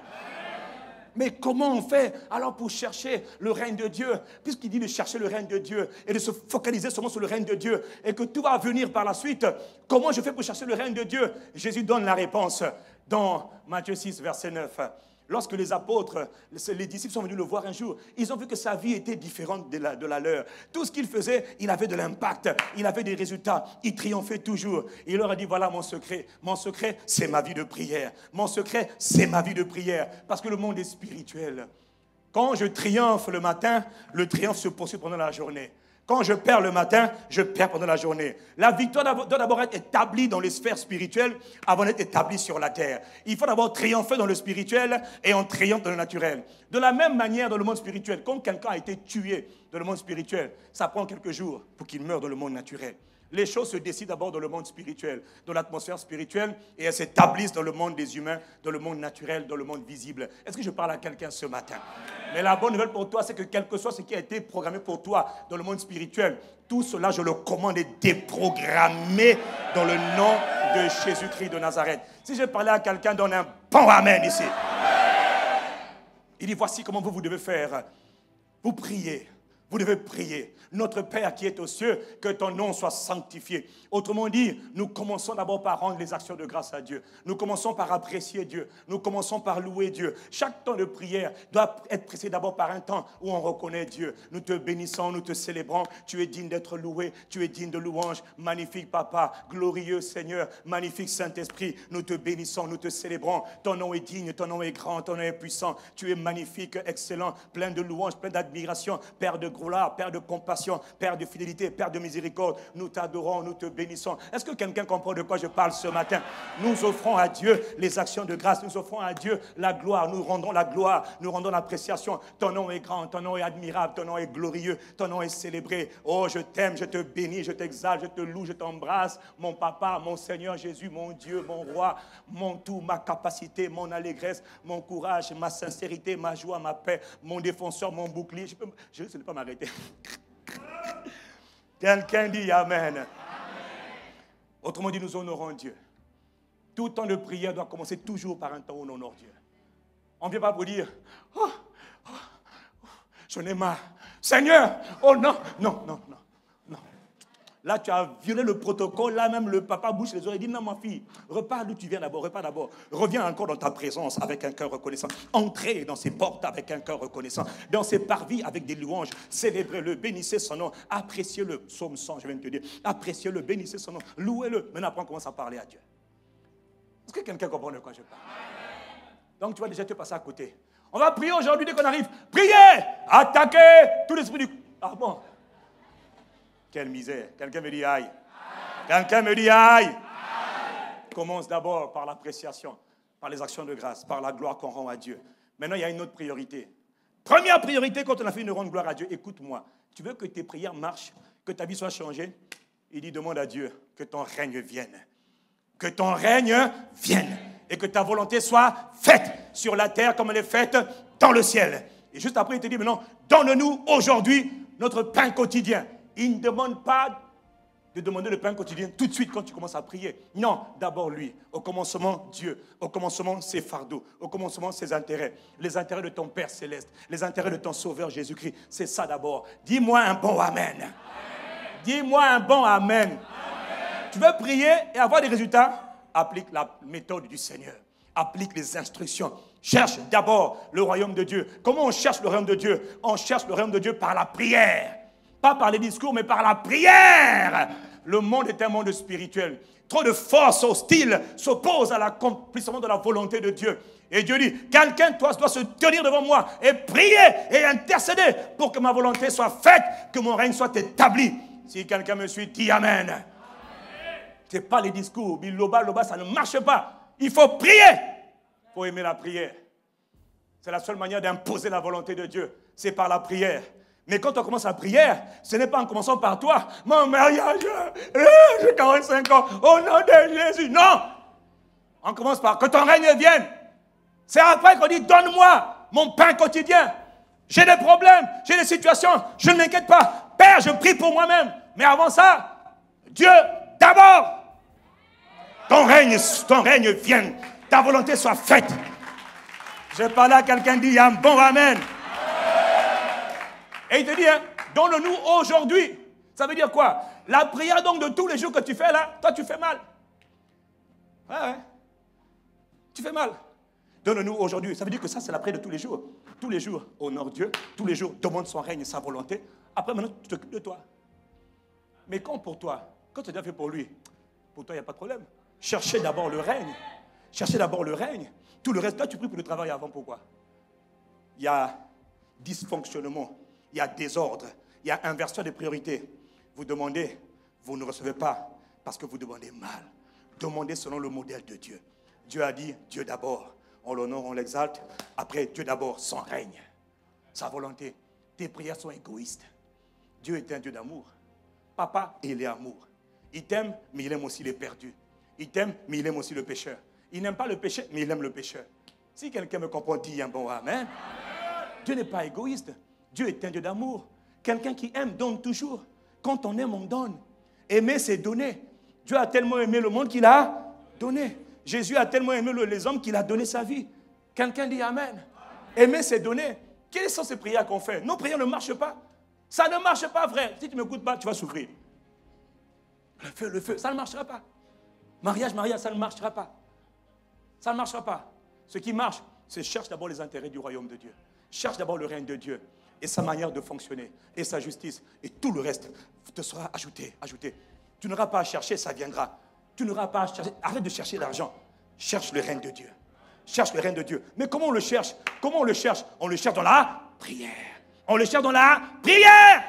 A: Mais comment on fait alors pour chercher le règne de Dieu? Puisqu'il dit de chercher le règne de Dieu et de se focaliser seulement sur le règne de Dieu et que tout va venir par la suite, comment je fais pour chercher le règne de Dieu? Jésus donne la réponse dans Matthieu 6, verset 9. Lorsque les apôtres, les disciples sont venus le voir un jour, ils ont vu que sa vie était différente de la leur. Tout ce qu'il faisait, il avait de l'impact, il avait des résultats, il triomphait toujours. Et il leur a dit, voilà mon secret. Mon secret, c'est ma vie de prière. Mon secret, c'est ma vie de prière. Parce que le monde est spirituel. Quand je triomphe le matin, le triomphe se poursuit pendant la journée. Quand je perds le matin, je perds pendant la journée. La victoire doit d'abord être établie dans les sphères spirituelles avant d'être établie sur la terre. Il faut d'abord triompher dans le spirituel et on triomphe dans le naturel. De la même manière dans le monde spirituel, quand quelqu'un a été tué dans le monde spirituel, ça prend quelques jours pour qu'il meure dans le monde naturel. Les choses se décident d'abord dans le monde spirituel, dans l'atmosphère spirituelle, et elles s'établissent dans le monde des humains, dans le monde naturel, dans le monde visible. Est-ce que je parle à quelqu'un ce matin? Mais la bonne nouvelle pour toi, c'est que quel que soit ce qui a été programmé pour toi dans le monde spirituel, tout cela, je le commande et déprogrammé dans le nom de Jésus-Christ de Nazareth. Si je parlais à quelqu'un, donne un bon amen ici. Il dit, voici comment vous devez faire. Vous priez. Vous devez prier. Notre Père qui est aux cieux, que ton nom soit sanctifié. Autrement dit, nous commençons d'abord par rendre les actions de grâce à Dieu. Nous commençons par apprécier Dieu. Nous commençons par louer Dieu. Chaque temps de prière doit être précédé d'abord par un temps où on reconnaît Dieu. Nous te bénissons, nous te célébrons. Tu es digne d'être loué. Tu es digne de louange. Magnifique Papa, glorieux Seigneur, magnifique Saint-Esprit. Nous te bénissons, nous te célébrons. Ton nom est digne, ton nom est grand, ton nom est puissant. Tu es magnifique, excellent, plein de louanges, plein d'admiration. Père de gloire, Père de compassion, Père de fidélité, Père de miséricorde, nous t'adorons, nous te bénissons. Est-ce que quelqu'un comprend de quoi je parle ce matin? Nous offrons à Dieu les actions de grâce, nous offrons à Dieu la gloire, nous rendons la gloire, nous rendons l'appréciation. Ton nom est grand, ton nom est admirable, ton nom est glorieux, ton nom est célébré. Oh, je t'aime, je te bénis, je t'exalte, je te loue, je t'embrasse, mon Papa, mon Seigneur Jésus, mon Dieu, mon Roi, mon tout, ma capacité, mon allégresse, mon courage, ma sincérité, ma joie, ma paix, mon défenseur, mon bouclier. Je ne sais pas m'arrêter. Quelqu'un dit Amen. Amen. Autrement dit, nous honorons Dieu. Tout temps de prière doit commencer toujours par un temps où on honore Dieu. On ne vient pas pour dire j'en ai marre. Seigneur, oh non, non, non, non, non. Là, tu as violé le protocole. Là, même le papa bouche les oreilles et dit non, ma fille, repars d'où tu viens d'abord, repars d'abord. Reviens encore dans ta présence avec un cœur reconnaissant. Entrez dans ses portes avec un cœur reconnaissant. Dans ses parvis avec des louanges. Célébrez-le, bénissez son nom. Appréciez-le. Psaume 100, je viens de te dire. Appréciez-le, bénissez son nom. Louez-le. Maintenant, après, on commence à parler à Dieu. Est-ce que quelqu'un comprend de quoi je parle? Donc, tu vas déjà te passer à côté. On va prier aujourd'hui dès qu'on arrive. Priez! Attaquez tout l'esprit du... Ah bon? Quelle misère. Quelqu'un me dit aïe. Quelqu'un me dit aïe. Commence d'abord par l'appréciation, par les actions de grâce, par la gloire qu'on rend à Dieu. Maintenant, il y a une autre priorité. Première priorité quand on a fait une rendre gloire à Dieu. Écoute-moi. Tu veux que tes prières marchent, que ta vie soit changée? Il dit, demande à Dieu que ton règne vienne. Que ton règne vienne. Et que ta volonté soit faite sur la terre comme elle est faite dans le ciel. Et juste après, il te dit, maintenant, donne-nous aujourd'hui notre pain quotidien. Il ne demande pas de demander le pain quotidien tout de suite quand tu commences à prier. Non, d'abord lui. Au commencement, Dieu. Au commencement, ses fardeaux. Au commencement, ses intérêts. Les intérêts de ton Père céleste. Les intérêts de ton Sauveur Jésus-Christ. C'est ça d'abord. Dis-moi un bon Amen. Amen. Dis-moi un bon Amen. Amen. Tu veux prier et avoir des résultats? Applique la méthode du Seigneur. Applique les instructions. Cherche d'abord le royaume de Dieu. Comment on cherche le royaume de Dieu? On cherche le royaume de Dieu par la prière. Pas par les discours, mais par la prière. Le monde est un monde spirituel. Trop de forces hostiles s'opposent à l'accomplissement de la volonté de Dieu. Et Dieu dit, quelqu'un doit se tenir devant moi et prier et intercéder pour que ma volonté soit faite, que mon règne soit établi. Si quelqu'un me suit, dis Amen. Amen. Ce n'est pas les discours. Biloba, ça ne marche pas. Il faut prier. Il faut aimer la prière. C'est la seule manière d'imposer la volonté de Dieu. C'est par la prière. Mais quand on commence la prière, ce n'est pas en commençant par toi. Mon mariage, j'ai 45 ans, au nom de Jésus. Non! On commence par que ton règne vienne. C'est après qu'on dit, donne-moi mon pain quotidien. J'ai des problèmes, j'ai des situations, je ne m'inquiète pas. Père, je prie pour moi-même. Mais avant ça, Dieu, d'abord, ton règne vienne. Ta volonté soit faite. Je parle à quelqu'un qui dit un bon Amen. Et il te dit, hein, donne-nous aujourd'hui. Ça veut dire quoi? La prière donc de tous les jours que tu fais là, toi tu fais mal. Ouais. Tu fais mal. Donne-nous aujourd'hui. Ça veut dire que ça c'est la prière de tous les jours. Tous les jours, honore Dieu. Tous les jours, demande son règne et sa volonté. Après maintenant, tu t'occupes de toi. Mais quand pour toi, quand tu as déjà fait pour lui, pour toi il n'y a pas de problème. Cherchez d'abord le règne. Cherchez d'abord le règne. Tout le reste, toi tu pries pour le travail avant. Pourquoi? Il y a dysfonctionnement. Il y a désordre, il y a inversion des priorités. Vous demandez, vous ne recevez pas parce que vous demandez mal. Demandez selon le modèle de Dieu. Dieu a dit, Dieu d'abord. On l'honore, on l'exalte. Après, Dieu d'abord, son règne, sa volonté. Tes prières sont égoïstes. Dieu est un Dieu d'amour. Papa, il est amour. Il t'aime, mais il aime aussi les perdus. Il t'aime, mais il aime aussi le pécheur. Il n'aime pas le péché, mais il aime le pécheur. Si quelqu'un me comprend, dis un bon Amen. Dieu n'est pas égoïste. Dieu est un Dieu d'amour. Quelqu'un qui aime donne toujours. Quand on aime, on donne. Aimer, c'est donner. Dieu a tellement aimé le monde qu'il a donné. Jésus a tellement aimé les hommes qu'il a donné sa vie. Quelqu'un dit Amen. Aimer, c'est donner. Quelles sont ces prières qu'on fait? Nos prières ne marchent pas. Ça ne marche pas, frère. Si tu ne m'écoutes pas, tu vas souffrir. Le feu, ça ne marchera pas. Mariage, ça ne marchera pas. Ça ne marchera pas. Ce qui marche, c'est cherche d'abord les intérêts du royaume de Dieu. Cherche d'abord le règne de Dieu et sa manière de fonctionner et sa justice. Et tout le reste te sera ajouté. Tu n'auras pas à chercher, ça viendra. Tu n'auras pas à chercher. Arrête de chercher l'argent. Cherche le règne de Dieu. Cherche le règne de Dieu. Mais comment on le cherche? On le cherche dans la prière. On le cherche dans la prière.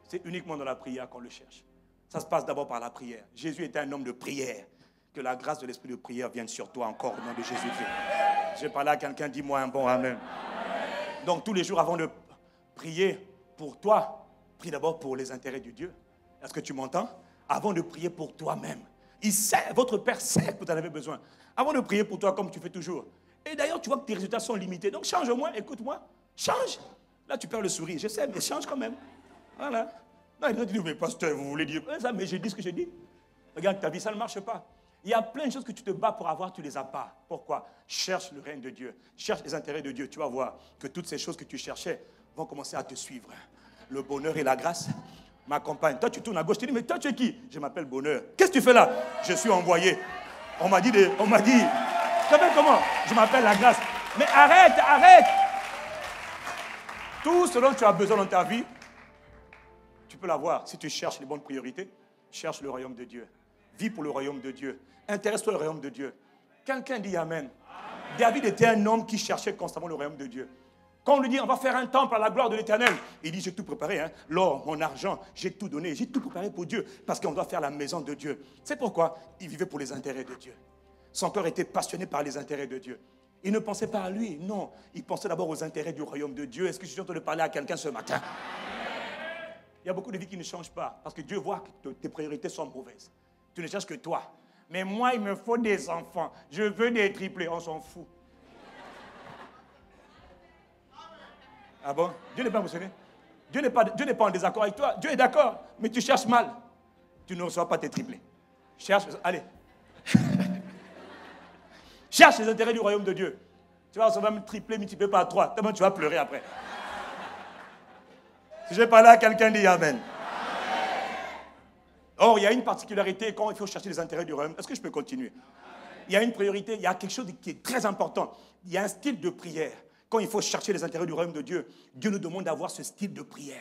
A: C'est uniquement dans la prière qu'on le cherche. Ça se passe d'abord par la prière. Jésus était un homme de prière. Que la grâce de l'esprit de prière vienne sur toi encore au nom de Jésus-Christ. Je parle à quelqu'un, dis-moi un bon amen. Donc tous les jours avant de prier pour toi, prie d'abord pour les intérêts de Dieu. Est-ce que tu m'entends? Avant de prier pour toi-même. Il sait, votre Père sait que tu en avais besoin. Avant de prier pour toi comme tu fais toujours. Et d'ailleurs, tu vois que tes résultats sont limités. Donc change-moi, écoute-moi. Change. Là, tu perds le sourire. Je sais, mais change quand même. Voilà. Non, il dit, mais pasteur, vous voulez dire ça? Mais j'ai dit ce que j'ai dit. Regarde, ta vie, ça ne marche pas. Il y a plein de choses que tu te bats pour avoir, tu ne les as pas. Pourquoi? Cherche le règne de Dieu. Cherche les intérêts de Dieu. Tu vas voir que toutes ces choses que tu cherchais vont commencer à te suivre. Le bonheur et la grâce m'accompagnent. Toi, tu tournes à gauche. Tu dis, mais toi, tu es qui? Je m'appelle Bonheur. Qu'est-ce que tu fais là? Je suis envoyé. On m'a dit, tu t'appelles comment? Je m'appelle la grâce. Mais arrête. Tout ce dont tu as besoin dans ta vie, tu peux l'avoir. Si tu cherches les bonnes priorités, cherche le royaume de Dieu. Vis pour le royaume de Dieu. Intéresse-toi au royaume de Dieu. Quelqu'un dit Amen. David était un homme qui cherchait constamment le royaume de Dieu. Quand on lui dit on va faire un temple à la gloire de l'Éternel, il dit j'ai tout préparé. L'or, mon argent, j'ai tout donné. J'ai tout préparé pour Dieu. Parce qu'on doit faire la maison de Dieu. C'est pourquoi il vivait pour les intérêts de Dieu. Son cœur était passionné par les intérêts de Dieu. Il ne pensait pas à lui. Non, il pensait d'abord aux intérêts du royaume de Dieu. Est-ce que je suis en train de parler à quelqu'un ce matin? Il y a beaucoup de vies qui ne changent pas. Parce que Dieu voit que tes priorités sont mauvaises. Tu ne cherches que toi. Mais moi, il me faut des enfants. Je veux des triplés. On s'en fout. Ah bon? Dieu n'est pas émotionné. Dieu n'est pas en désaccord avec toi. Dieu est d'accord. Mais tu cherches mal. Tu ne reçois pas tes triplés. Cherche. Allez. Cherche les intérêts du royaume de Dieu. Tu vas recevoir un triplé multiplié par 3. Tellement tu vas pleurer après. Si je parle à quelqu'un, dit Amen. Or, il y a une particularité quand il faut chercher les intérêts du royaume. Est-ce que je peux continuer? Il y a une priorité, il y a quelque chose qui est très important. Il y a un style de prière. Quand il faut chercher les intérêts du royaume de Dieu, Dieu nous demande d'avoir ce style de prière.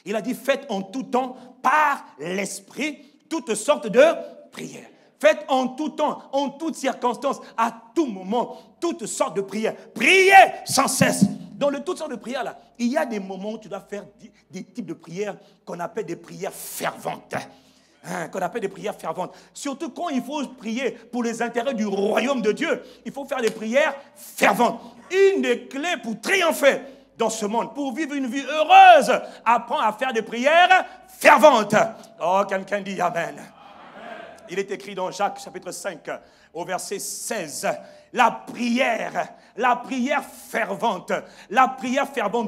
A: Il a dit, faites en tout temps, par l'esprit, toutes sortes de prières. Faites en tout temps, en toutes circonstances, à tout moment, toutes sortes de prières. Priez sans cesse. Dans le toutes sortes de prières, là, il y a des moments où tu dois faire des types de prières qu'on appelle des prières ferventes. Qu'on appelle des prières ferventes. Surtout quand il faut prier pour les intérêts du royaume de Dieu, il faut faire des prières ferventes. Une des clés pour triompher dans ce monde, pour vivre une vie heureuse, apprends à faire des prières ferventes. Oh, quelqu'un dit Amen. Il est écrit dans Jacques chapitre 5 au verset 16. La prière fervente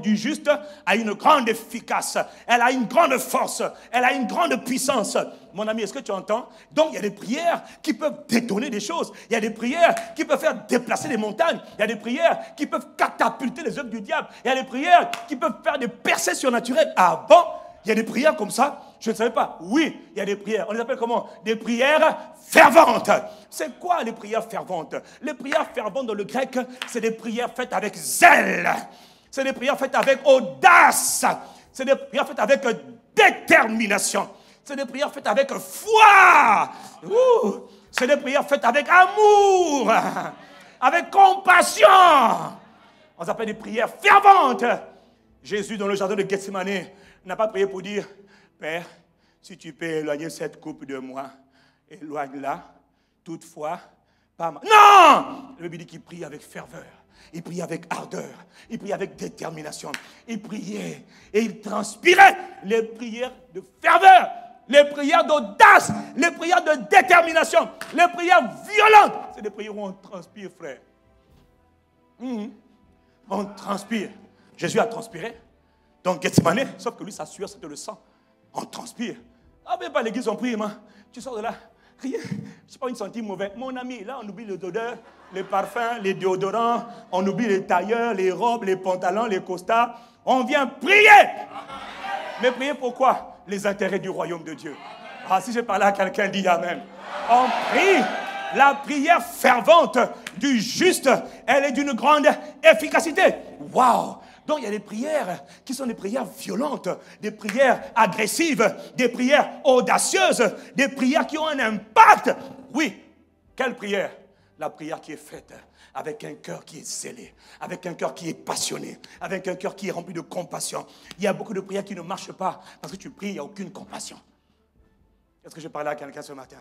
A: du juste a une grande efficace. Elle a une grande force. Elle a une grande puissance. Mon ami, est-ce que tu entends? Donc, il y a des prières qui peuvent détonner des choses. Il y a des prières qui peuvent faire déplacer des montagnes. Il y a des prières qui peuvent catapulter les œuvres du diable. Il y a des prières qui peuvent faire des percées surnaturelles. Ah bon? Il y a des prières comme ça? Je ne savais pas. Oui, il y a des prières. On les appelle comment? Des prières ferventes. C'est quoi les prières ferventes? Les prières ferventes dans le grec, c'est des prières faites avec zèle. C'est des prières faites avec audace. C'est des prières faites avec détermination. C'est des prières faites avec foi. C'est des prières faites avec amour. Avec compassion. On s'appelle des prières ferventes. Jésus, dans le jardin de Gethsémane, n'a pas prié pour dire, Père, si tu peux éloigner cette coupe de moi, éloigne-la, toutefois, pas mal. Non! Le Bible dit qu'il prie avec ferveur, il prie avec ardeur, il prie avec détermination. Il priait et il transpirait les prières de ferveur, les prières d'audace, les prières de détermination, les prières violentes. C'est des prières où on transpire, frère. On transpire. Jésus a transpiré. Donc, Gethsémane, sauf que lui, sa sueur, c'était le sang. On transpire. Ah, mais pas l'église, on prie, tu sors de là. Rien. Je ne sais pas, une senti mauvais. Mon ami, là, on oublie l'odeur, les parfums, les déodorants, on oublie les tailleurs, les robes, les pantalons, les costards. On vient prier. Mais prier pourquoi? Les intérêts du royaume de Dieu. Ah, si je parlais à quelqu'un, dit Amen. On prie. La prière fervente du juste, elle est d'une grande efficacité. Waouh! Donc il y a des prières qui sont des prières violentes, des prières agressives, des prières audacieuses, des prières qui ont un impact. Oui, quelle prière? La prière qui est faite avec un cœur qui est zélé, avec un cœur qui est passionné, avec un cœur qui est rempli de compassion. Il y a beaucoup de prières qui ne marchent pas parce que tu pries, il n'y a aucune compassion. Est-ce que je parlais à quelqu'un ce matin?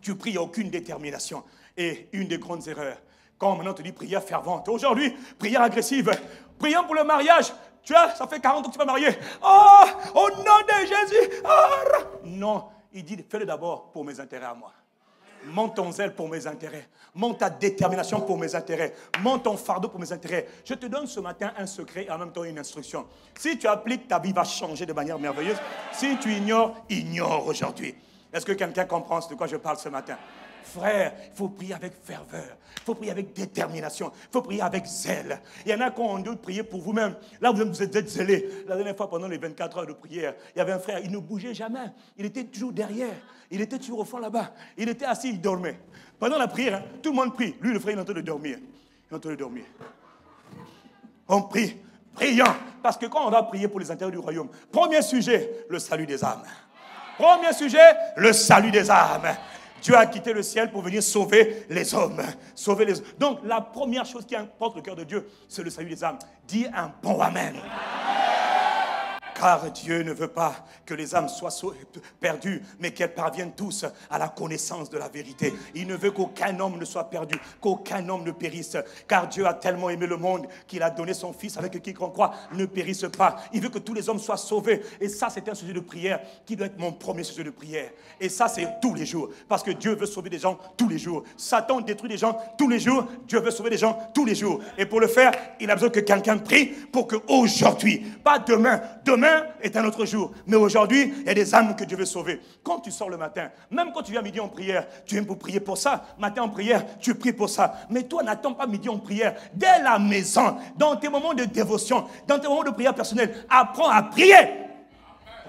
A: Tu pries, il n'y a aucune détermination. Et une des grandes erreurs, quand maintenant on te dit prière fervente, aujourd'hui, prière agressive, prions pour le mariage. Tu vois, ça fait 40 ans que tu vas marier. Oh, au nom de Jésus. Oh. Non, il dit, fais-le d'abord pour mes intérêts à moi. Monte ton zèle pour mes intérêts. Monte ta détermination pour mes intérêts. Monte ton fardeau pour mes intérêts. Je te donne ce matin un secret et en même temps une instruction. Si tu appliques, ta vie va changer de manière merveilleuse. Si tu ignores, ignore aujourd'hui. Est-ce que quelqu'un comprend de quoi je parle ce matin? Frère, il faut prier avec ferveur, il faut prier avec détermination, il faut prier avec zèle. Il y en a qui ont dû prier pour vous-même. Là, vous êtes zélés. La dernière fois, pendant les 24 heures de prière, il y avait un frère, il ne bougeait jamais. Il était toujours derrière. Il était toujours au fond là-bas. Il était assis, il dormait. Pendant la prière, tout le monde prie. Lui, le frère, il est en train de dormir. Il est en train de dormir. On prie, priant. Parce que quand on va prier pour les intérêts du royaume, premier sujet, le salut des âmes. Premier sujet, le salut des âmes. Dieu a quitté le ciel pour venir sauver les hommes. Sauver les hommes. Donc, la première chose qui importe le cœur de Dieu, c'est le salut des âmes. Dis un bon amen. Car Dieu ne veut pas que les âmes soient perdues, mais qu'elles parviennent tous à la connaissance de la vérité. Il ne veut qu'aucun homme ne soit perdu, qu'aucun homme ne périsse. Car Dieu a tellement aimé le monde qu'il a donné son Fils avec quiconque croit ne périsse pas. Il veut que tous les hommes soient sauvés. Et ça, c'est un sujet de prière qui doit être mon premier sujet de prière. Et ça, c'est tous les jours. Parce que Dieu veut sauver des gens tous les jours. Satan détruit des gens tous les jours. Dieu veut sauver des gens tous les jours. Et pour le faire, il a besoin que quelqu'un prie pour qu'aujourd'hui, pas demain, demain est un autre jour. Mais aujourd'hui, il y a des âmes que Dieu veut sauver. Quand tu sors le matin, même quand tu viens midi en prière, tu viens pour prier pour ça. Matin en prière, tu pries pour ça. Mais toi, n'attends pas midi en prière. Dès la maison, dans tes moments de dévotion, dans tes moments de prière personnelle, apprends à prier.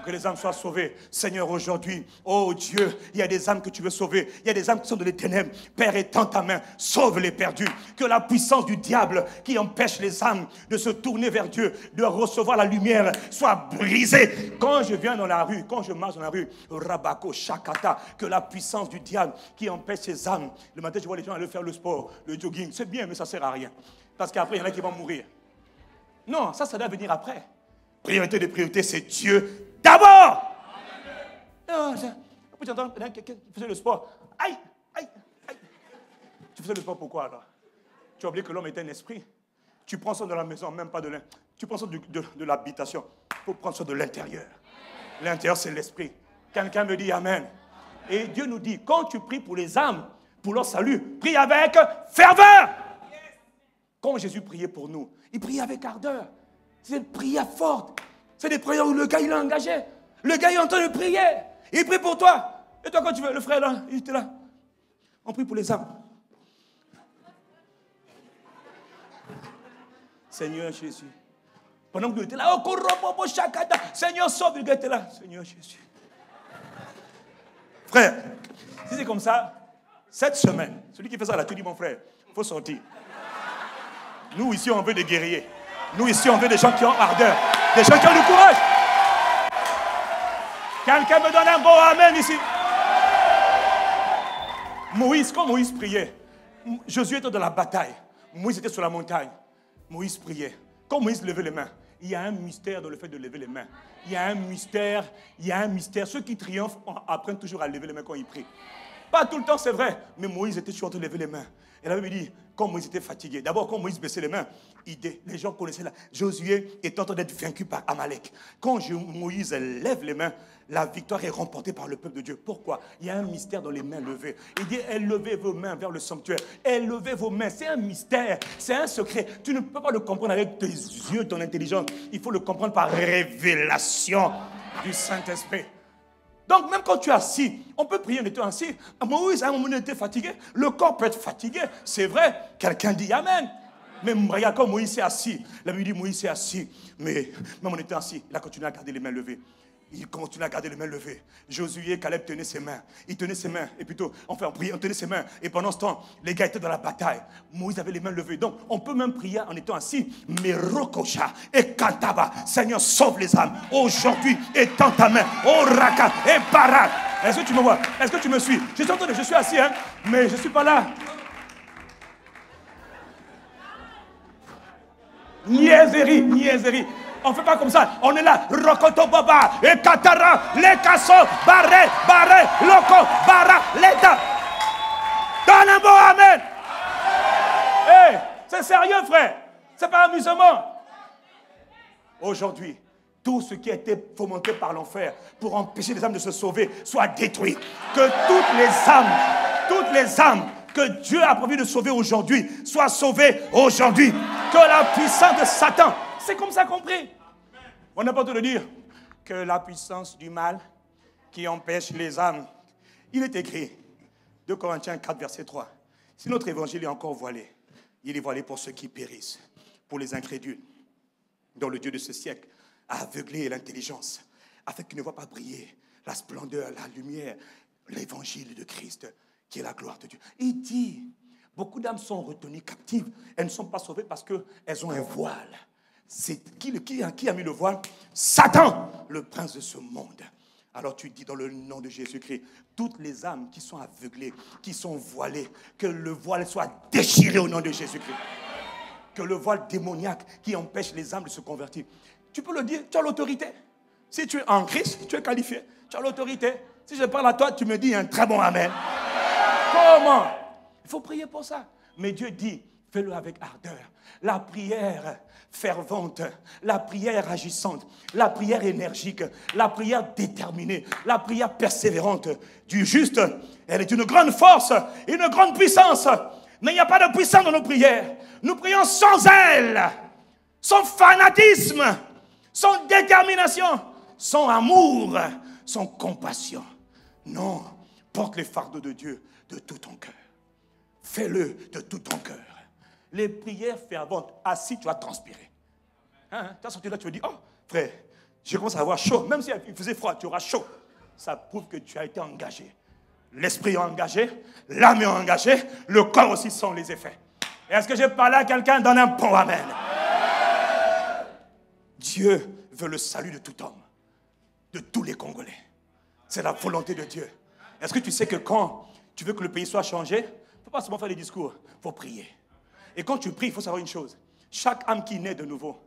A: Que les âmes soient sauvées. Seigneur, aujourd'hui, oh Dieu, il y a des âmes que tu veux sauver. Il y a des âmes qui sont dans les ténèbres. Père, étends ta main, sauve les perdus. Que la puissance du diable qui empêche les âmes de se tourner vers Dieu, de recevoir la lumière, soit brisée. Quand je viens dans la rue, quand je marche dans la rue, Rabako, Shakata, que la puissance du diable qui empêche ces âmes. Le matin, je vois les gens aller faire le sport, le jogging. C'est bien, mais ça ne sert à rien. Parce qu'après, il y en a qui vont mourir. Non, ça doit venir après. Priorité des priorités, c'est Dieu. D'abord! Après, j'entends quelqu'un qui faisait le sport. Aïe, aïe, aïe. Tu faisais le sport pourquoi alors? Tu as oublié que l'homme est un esprit. Tu prends ça de la maison, même pas de l'intérieur. Tu prends ça de l'habitation. Il faut prendre ça de l'intérieur. L'intérieur, c'est l'esprit. Quelqu'un me dit Amen. Et Dieu nous dit, quand tu pries pour les âmes, pour leur salut, prie avec ferveur. Quand Jésus priait pour nous, il priait avec ardeur. C'est une prière forte. C'est des prières où le gars, il est engagé. Le gars, il est en train de prier. Il prie pour toi. Et toi, quand tu veux, le frère, là, il était là. On prie pour les âmes. Seigneur Jésus. Pendant que Dieu était là, oh, Seigneur, sauve, le gars était là. Seigneur Jésus. Frère, si c'est comme ça, cette semaine, celui qui fait ça là, tu dis, mon frère, il faut sortir. Nous, ici, on veut des guerriers. Nous, ici, on veut des gens qui ont ardeur. Des gens qui ont du courage. Quelqu'un me donne un bon amen ici. Moïse, quand Moïse priait, Josué était dans la bataille. Moïse était sur la montagne. Moïse priait. Quand Moïse levait les mains, il y a un mystère dans le fait de lever les mains. Il y a un mystère, il y a un mystère. Ceux qui triomphent apprennent toujours à lever les mains quand ils prient. Pas tout le temps, c'est vrai. Mais Moïse était toujours en train de lever les mains. Et la Bible dit, quand Moïse était fatigué, d'abord quand Moïse baissait les mains, les gens connaissaient là. Josué est en train d'être vaincu par Amalek. Quand Moïse lève les mains, la victoire est remportée par le peuple de Dieu. Pourquoi? Il y a un mystère dans les mains levées. Il dit, élevez vos mains vers le sanctuaire. Élevez vos mains. C'est un mystère. C'est un secret. Tu ne peux pas le comprendre avec tes yeux, ton intelligence. Il faut le comprendre par révélation du Saint-Esprit. Donc, même quand tu es assis, on peut prier en étant assis. Moïse, à un moment donné, était fatigué. Le corps peut être fatigué. C'est vrai. Quelqu'un dit Amen. Mais regarde, quand Moïse est assis, la Bible dit Moïse est assis. Mais même en étant assis, il a continué à garder les mains levées. Il continue à garder les mains levées. Josué, Caleb tenaient ses mains. Il tenait ses mains. Et plutôt, enfin, on priait, on tenait ses mains. Et pendant ce temps, les gars étaient dans la bataille. Moïse avait les mains levées. Donc, on peut même prier en étant assis. Mais Rokosha et Kantaba, Seigneur, sauve les âmes. Aujourd'hui, étends ta main. Oh, Raka et Barak. Est-ce que tu me vois? Est-ce que tu me suis? Je suis assis, hein, mais je ne suis pas là. Niaiserie, niaiserie. On ne fait pas comme ça. On est là. Rokoto Baba, et Katara, les Kasso, Barré, Loco, Bara, l'État. Donne un bon Amen. Hey, c'est sérieux, frère. C'est pas amusement. Aujourd'hui, tout ce qui a été fomenté par l'enfer pour empêcher les âmes de se sauver soit détruit. Que toutes les âmes que Dieu a prévu de sauver aujourd'hui soient sauvées aujourd'hui. Que la puissance de Satan, c'est comme ça compris. On n'a pas besoin de dire que la puissance du mal qui empêche les âmes. Il est écrit, 2 Corinthiens 4, verset 3. Si notre évangile est encore voilé, il est voilé pour ceux qui périssent, pour les incrédules, dont le Dieu de ce siècle a aveuglé l'intelligence, afin qu'ils ne voient pas briller la splendeur, la lumière, l'évangile de Christ, qui est la gloire de Dieu. Il dit, beaucoup d'âmes sont retenues captives. Elles ne sont pas sauvées parce qu'elles ont un voile. C'est qui a mis le voile? Satan, le prince de ce monde. Alors tu dis dans le nom de Jésus-Christ, toutes les âmes qui sont aveuglées, qui sont voilées, que le voile soit déchiré au nom de Jésus-Christ. Que le voile démoniaque qui empêche les âmes de se convertir. Tu peux le dire, tu as l'autorité. Si tu es en Christ, tu es qualifié. Tu as l'autorité. Si je parle à toi, tu me dis un très bon Amen. Comment? Il faut prier pour ça. Mais Dieu dit, fais-le avec ardeur. La prière fervente, la prière agissante, la prière énergique, la prière déterminée, la prière persévérante du juste, elle est une grande force, une grande puissance. Mais il n'y a pas de puissance dans nos prières. Nous prions sans zèle, sans fanatisme, sans détermination, sans amour, sans compassion. Non, porte les fardeaux de Dieu de tout ton cœur. Fais-le de tout ton cœur. Les prières ferventes, assis, tu vas transpirer. Hein? Tu as sorti là, tu vas dire, oh, frère, je commence à avoir chaud. Même si il faisait froid, tu auras chaud. Ça prouve que tu as été engagé. L'esprit est engagé, l'âme est engagée, le corps aussi sent les effets. Est-ce que j'ai parlé à quelqu'un? Donne un bon Amen. Dieu veut le salut de tout homme, de tous les Congolais. C'est la volonté de Dieu. Est-ce que tu sais que quand tu veux que le pays soit changé, il ne faut pas seulement faire des discours, il faut prier. Et quand tu pries, il faut savoir une chose. Chaque âme qui naît de nouveau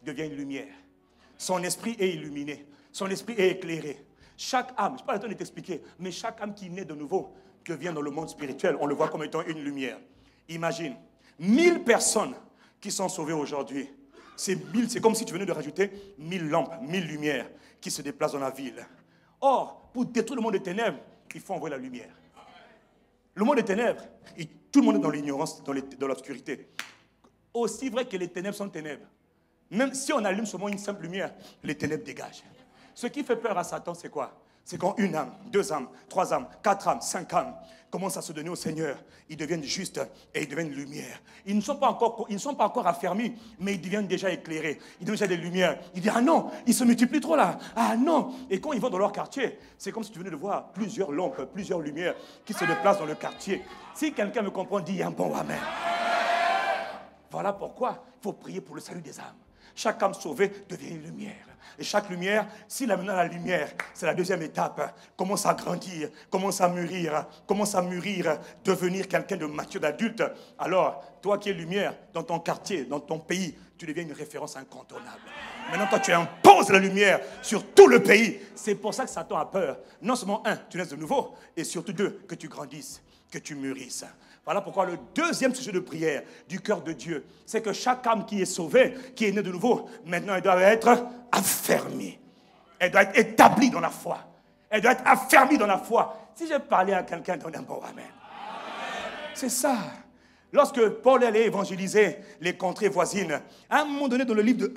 A: devient une lumière. Son esprit est illuminé. Son esprit est éclairé. Chaque âme, je n'ai pas le temps de t'expliquer, mais chaque âme qui naît de nouveau devient dans le monde spirituel, on le voit comme étant une lumière. Imagine, 1000 personnes qui sont sauvées aujourd'hui. C'est comme si tu venais de rajouter 1000 lampes, 1000 lumières qui se déplacent dans la ville. Or, pour détruire le monde des ténèbres, il faut envoyer la lumière. Le monde des ténèbres, tout le monde est dans l'ignorance, dans l'obscurité. Aussi vrai que les ténèbres sont ténèbres. Même si on allume seulement une simple lumière, les ténèbres dégagent. Ce qui fait peur à Satan, c'est quoi? C'est quand une âme, 2 âmes, 3 âmes, 4 âmes, 5 âmes commencent à se donner au Seigneur. Ils deviennent justes et ils deviennent lumière. Ils ne sont pas encore affermis, mais ils deviennent déjà éclairés. Ils deviennent déjà des lumières. Ils disent, ah non, ils se multiplient trop là. Ah non. Et quand ils vont dans leur quartier, c'est comme si tu venais de voir plusieurs lampes, plusieurs lumières qui se déplacent dans le quartier. Si quelqu'un me comprend, dis un bon Amen. Voilà pourquoi il faut prier pour le salut des âmes. Chaque âme sauvée devient une lumière. Et chaque lumière, s'il amène à la lumière, c'est la deuxième étape. Commence à grandir, commence à mûrir, devenir quelqu'un de mature, d'adulte. Alors, toi qui es lumière, dans ton quartier, dans ton pays, tu deviens une référence incontournable. Maintenant, toi, tu imposes la lumière sur tout le pays. C'est pour ça que Satan a peur. Non seulement, 1, tu naisses de nouveau, et surtout 2, que tu grandisses, que tu mûrisses. Voilà pourquoi le deuxième sujet de prière du cœur de Dieu, c'est que chaque âme qui est sauvée, qui est née de nouveau, maintenant elle doit être affermie. Elle doit être établie dans la foi. Elle doit être affermie dans la foi. Si j'ai parlé à quelqu'un, donne un bon Amen. C'est ça. Lorsque Paul allait évangéliser les contrées voisines, à un moment donné dans le livre de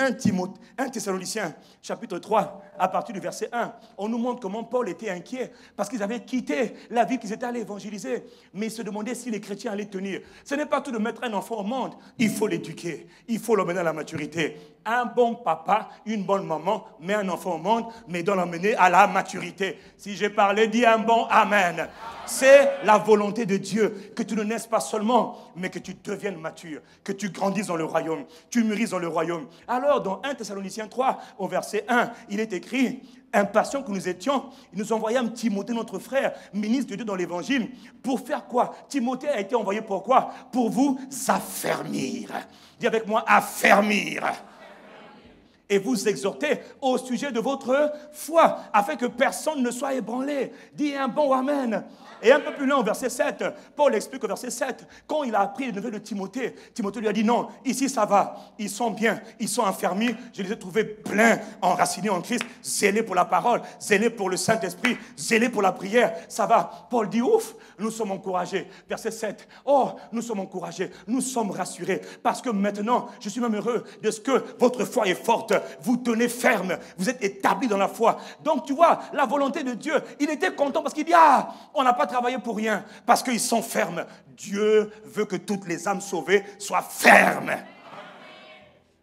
A: 1 Thessaloniciens, chapitre 3, à partir du verset 1, on nous montre comment Paul était inquiet parce qu'ils avaient quitté la ville qu'ils étaient allés évangéliser. Mais ils se demandaient si les chrétiens allaient tenir. Ce n'est pas tout de mettre un enfant au monde. Il faut l'éduquer. Il faut l'emmener à la maturité. Un bon papa, une bonne maman met un enfant au monde, mais doit l'emmener à la maturité. Si j'ai parlé, dis un bon amen. C'est la volonté de Dieu que tu ne naisses pas seulement, mais que tu deviennes mature, que tu grandisses dans le royaume, tu mûrisses dans le royaume. Alors, dans 1 Thessaloniciens 3, au verset 1, il est écrit, impatients que nous étions, il nous envoyâmes Timothée, notre frère, ministre de Dieu dans l'évangile, pour faire quoi? Timothée a été envoyé pour quoi? Pour vous affermir. Dis avec moi, affermir. Et vous exhorter au sujet de votre foi, afin que personne ne soit ébranlé. Dis un bon amen. Et un peu plus loin, au verset 7, Paul explique au verset 7, quand il a appris les nouvelles de Timothée, Timothée lui a dit non, ici ça va, ils sont bien, ils sont affermis, je les ai trouvés pleins, enracinés en Christ, zélés pour la parole, zélés pour le Saint-Esprit, zélés pour la prière, ça va. Paul dit ouf, nous sommes encouragés. Verset 7, oh, nous sommes encouragés, nous sommes rassurés, parce que maintenant, je suis même heureux de ce que votre foi est forte, vous tenez ferme, vous êtes établis dans la foi. Donc tu vois, la volonté de Dieu, il était content parce qu'il dit, ah, on n'a pas travaillé pour rien, parce qu'ils sont fermes. Dieu veut que toutes les âmes sauvées soient fermes.